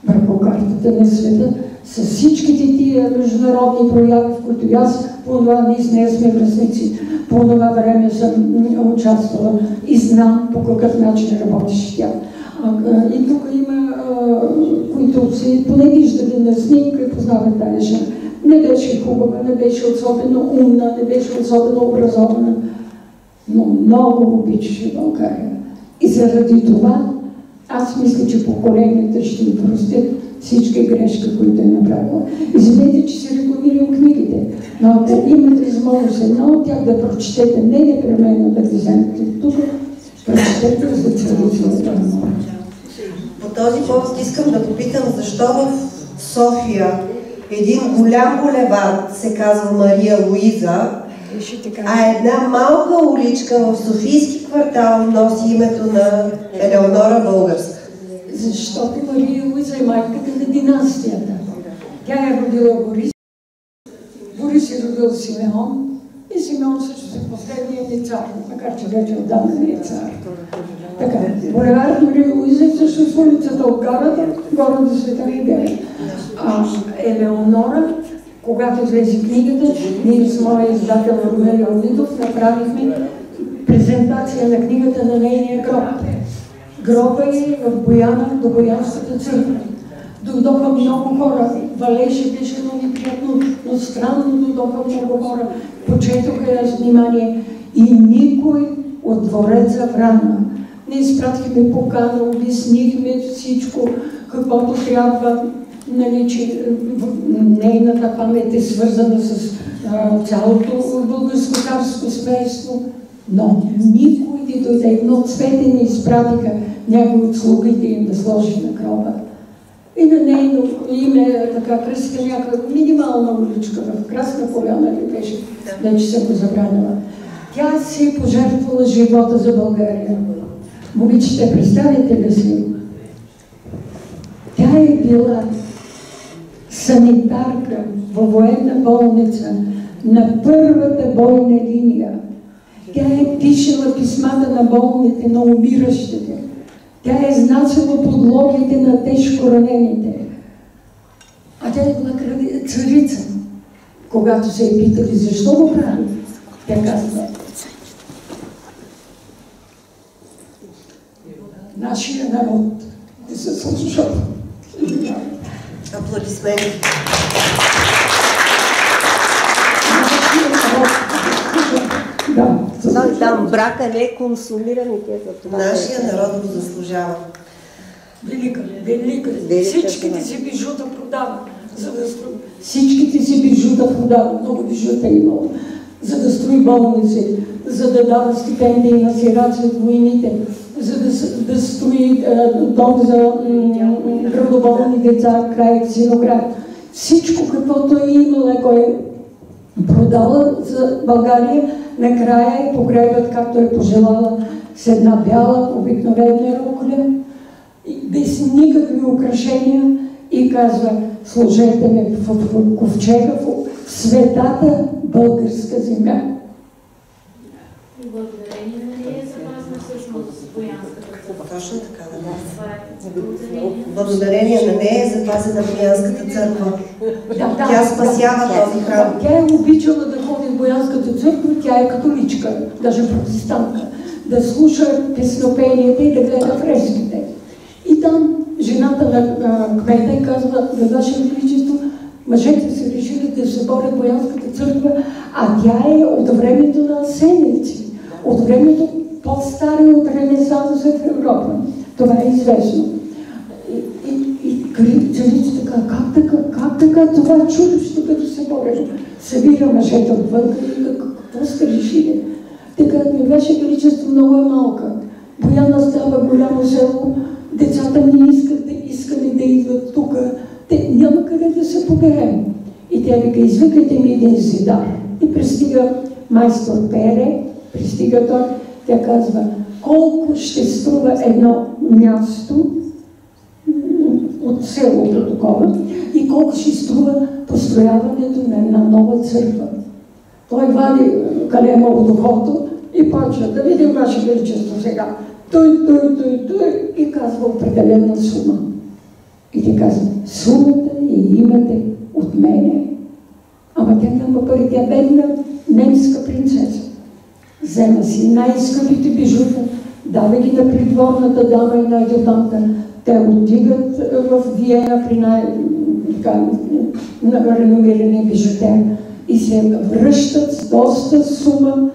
върху картата на света с всичките тия международни прояви, в които аз по това ние с нея сме връзници. По това време съм участвала и знам по какъв начин работеше тя. И тук има, които си поне виждали на снимка и познават тази жена. Не беше хубава, не беше особено умна, не беше особено образована, но много обичаше България. И заради това аз мисля, че поколенията ще ми простят всички грешки, които е направила. Извинете, че си рекламирам книгите, но ако имате възможност една от тях да прочетете, не непременно да ги вземете тук, прочетете за Царица. По този повод искам да попитам, защо в София един голям булевард се казва Мария Луиза, а една малка уличка в Софийски квартал носи името на Елеонора българска. Защото Мария Луиза е майката на династията. Тя е родила Борис. Борис е родил Симеон и Симеон също е последният ни цар, макар че вече отдавна не е цар. Така, булевард Мария Луиза е всъщност улицата от гарата, горе до Света Неделя. А Елеонора Когато излезе книгата, ние с моя издател Румелия Лидов направихме презентация на книгата на нейния гроб. Гроба е в Бояна, до Боянската църква. Дойдоха много хора, валеше, беше много приятно, но странно дойдоха много хора, почетоха я с внимание и никой от двореца Врана. Ние изпратихме покана, обяснихме всичко, каквото трябва, нали, че нейната памет е свързана с цялото българско царско семейство, но никой не дойде, но цвете ни изпратиха някои от слугите им да сложи на гроба. И на нейно име така кръстиха някаква минимална уличка в Красна Поляна ли беше, вече съм го забравила. Тя си пожертвала живота за България. Момичета, представите ли си? Тя е била санитарка във военна болница на първата бойна линия. Тя е пишела писмата на болните, на умиращите. Тя е значила подлогите на тежко ранените. А тя е била царица. Когато се е питали защо го прави, тя казва: нашия народ не се заслужава. Аплодисменти. Да. Там брака не е консумиран и те за това. Нашия народ го заслужава. Велика. Всичките си бижута продава, за да строи. Всичките си бижута продава, много бижута имало, за да строи болници, за да дава стипендии на сираци от войните, за да строи дом за градоболни деца, край Синоград. Всичко, каквото е имала, кой е продала за България, накрая е погребат, както е пожелала, с една бяла обикновена рокля, без никакви украшения, и казва: сложете ме в ковчега в светата българска земя. Благодарение на нея запазна всъщност Боянската църква. Точно така, да. Благодарение на нея е запазена Боянската църква. Да, Тя спасява този храм. Тя е обичала да ходи в Боянската църква, тя е католичка, даже протестантка, да слуша песнопенията и да гледа фреските. И там жената на кмета казва: за Ваше Величество, мъжете са решили да се борят в Боянската църква, а тя е от времето на асенници, от времето по-стари от Ренесанса в Европа. Това е известно. И царицата казва: как така това чудовище, като се бореш? Събира мъжете отвън и какво сте решили? Така, Ваше Величество, много е малка. Бояна става голямо село, децата ни искали да идват тук, те няма къде да се поберем. И тя вика: извикайте ми един зидар. И пристига майстор Пере, пристига той, тя казва: колко ще струва едно място от селото такова и колко ще струва построяването на една нова църква. Той вади калема от ухото и почва: да видим Ваше Величество сега. Той и казва определена сума. И ти казва: сумата и имате от мене. Ама тя няма пари, тя бедна немска принцеса. Взема си най-скъпите бижута, дава ги на придворната дама и на адютанта. Те отигат в Виена при най-реномирания бижутер и се връщат с доста сума,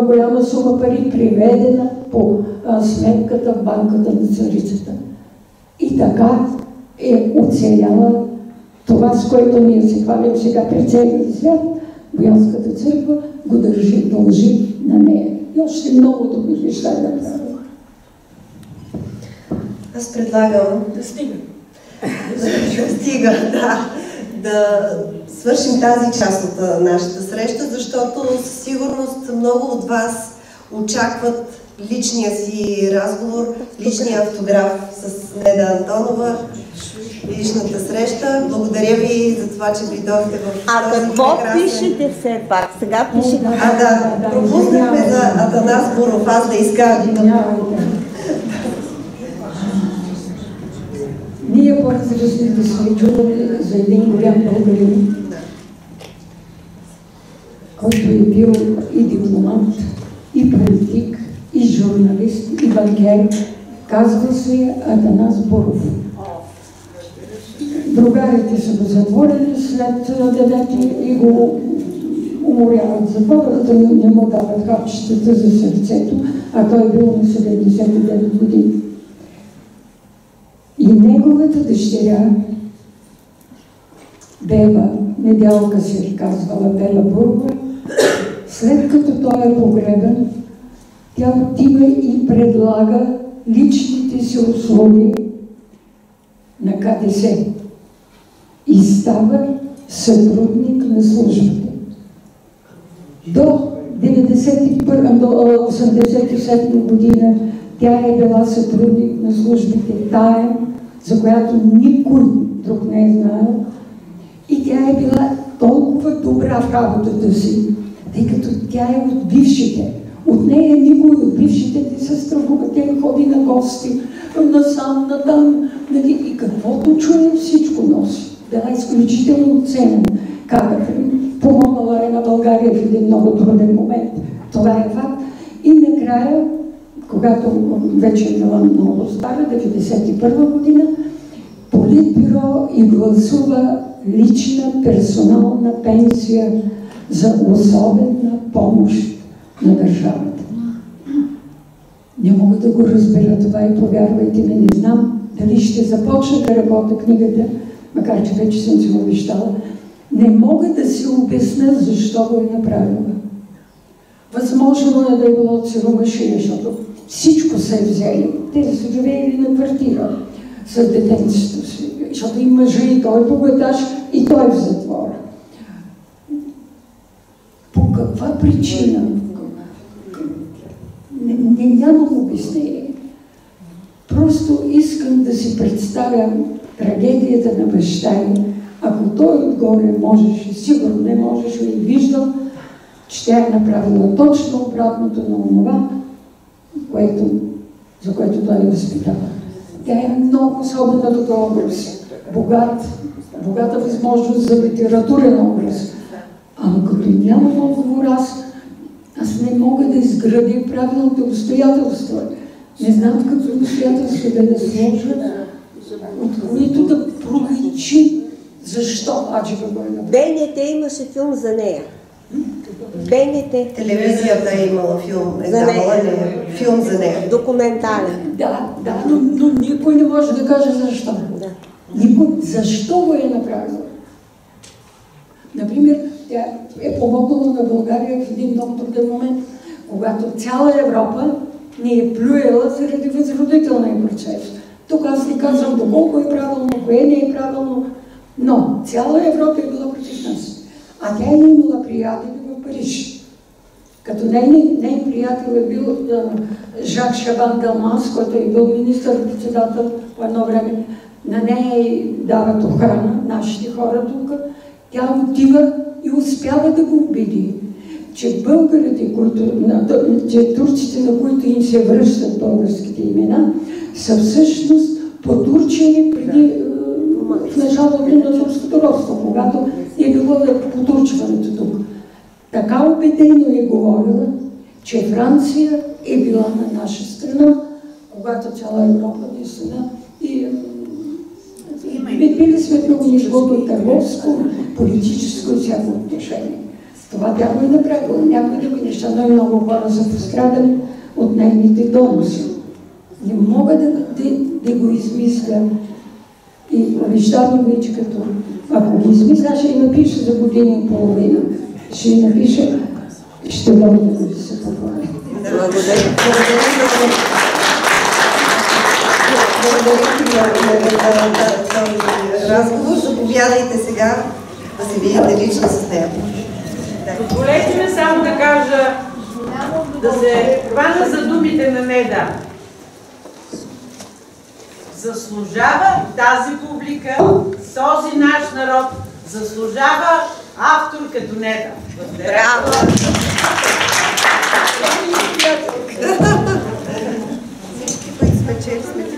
голяма сума пари, приведена по сметката в банката на царицата. И така е оцеляла това, с което ние се хвалим сега пред целия свят. Боянската църква го дължи на нея. И още много добри неща да правя. Аз предлагам Да стигам. Да свършим тази част от нашата среща, защото със сигурност много от вас очакват личния си разговор, личния автограф с Неда Антонова, личната среща. Благодаря ви за това, че дойдохте в този какво прекрасен... пишете все пак? Сега пишете. Пропуснахме за Атанас Буров, аз да изкажа. Ние по-възрастните сме чували за един голям българин, който е бил и дипломат, и политик, и журналист, и банкер. Казва се Атанас Боров. Другарите са го затворили след 9 и го уморяват в затвора, да не му дават хапчетата за сърцето, а той бил на 79 години. И неговата дъщеря, Бела, Недялка се казвала Бела Бурова, след като той е погребан, тя отива и предлага личните си услуги на КДС и става сътрудник на службата. До 1987 година тя е била сътрудник на службите таен, за която никой друг не е знаел. И тя е била толкова добра в работата си, тъй като тя е от бившите. От нея никой от бившите не се страхува. Тя ходи на гости, насам, натам, нали? И каквото чуе, всичко носи. Била изключително ценен кадър. Помогнала е на България в един много труден момент. Това е факт. И накрая, когато вече е била много стара, 1991 година, Политбюро и гласува лична персонална пенсия за особена помощ на държавата. Не мога да го разбера това и повярвайте ми, не знам дали ще започна да работя книгата, макар че вече съм си обещала. Не мога да си обясня защо го е направила. Възможно е да е било сиромашия, защото всичко се е взели. Те са живеели на квартира с детенцето си, защото и мъжа, и той е богаташ, и той е в затвора. По каква причина? Нямам обяснение. Просто искам да си представя трагедията на баща ми. Ако той отгоре можеше, сигурно не можеше и виждал, че тя е направила точно обратното на онова, за което той е възпитава. Тя е много особена като образ. Богата възможност за литературен образ. Ама като нямам отговор, аз не мога да изградя правилните обстоятелства. Не знам в какви обстоятелства да сложа, от които да проличи защо Аджева го е направила. БНТ имаше филм за нея. БНТ. Телевизията е имала филм, филм за нея. Документален. Да, но никой не може да каже защо. Да. Никой защо го е направила. Например, тя е помогнала на България в един много труден момент, когато цяла Европа ни е плюела заради възродителния процес. Тук аз не казвам доколко е правилно, кое не е правилно, но цяла Европа е била против нас. А тя е имала приятели в Париж. Като нейн приятел е бил Жак Шабан Далмас, който е бил министър-председател по едно време. На нея дават охрана, нашите хора тук. Тя отива и успява да го убеди, че българите, че турците, на които им се връщат българските имена, са всъщност потурчени преди в началото на турското родство, когато е било потурчването тук. Така убедено е говорила, че Франция е била на наша страна, когато цяла Европа наистина и били сме много нещото търговско, политическо и всяко отношение. Това тя го е направила. Някои други неща, но и много хора са пострадали от нейните доноси. Не мога да го измисля. И обещавам вече като, ако го измисля, ще я напиша за година и половина. Ще я напиша, ще мога да се поправя. Благодаря. Благодаря за този разговор. Заповядайте сега да се видите лично с нея. Позволете ми само да кажа, да се хвана за думите на Неда. Заслужава тази публика, този наш народ, заслужава автор като Неда. Браво! Всички, които спечели сме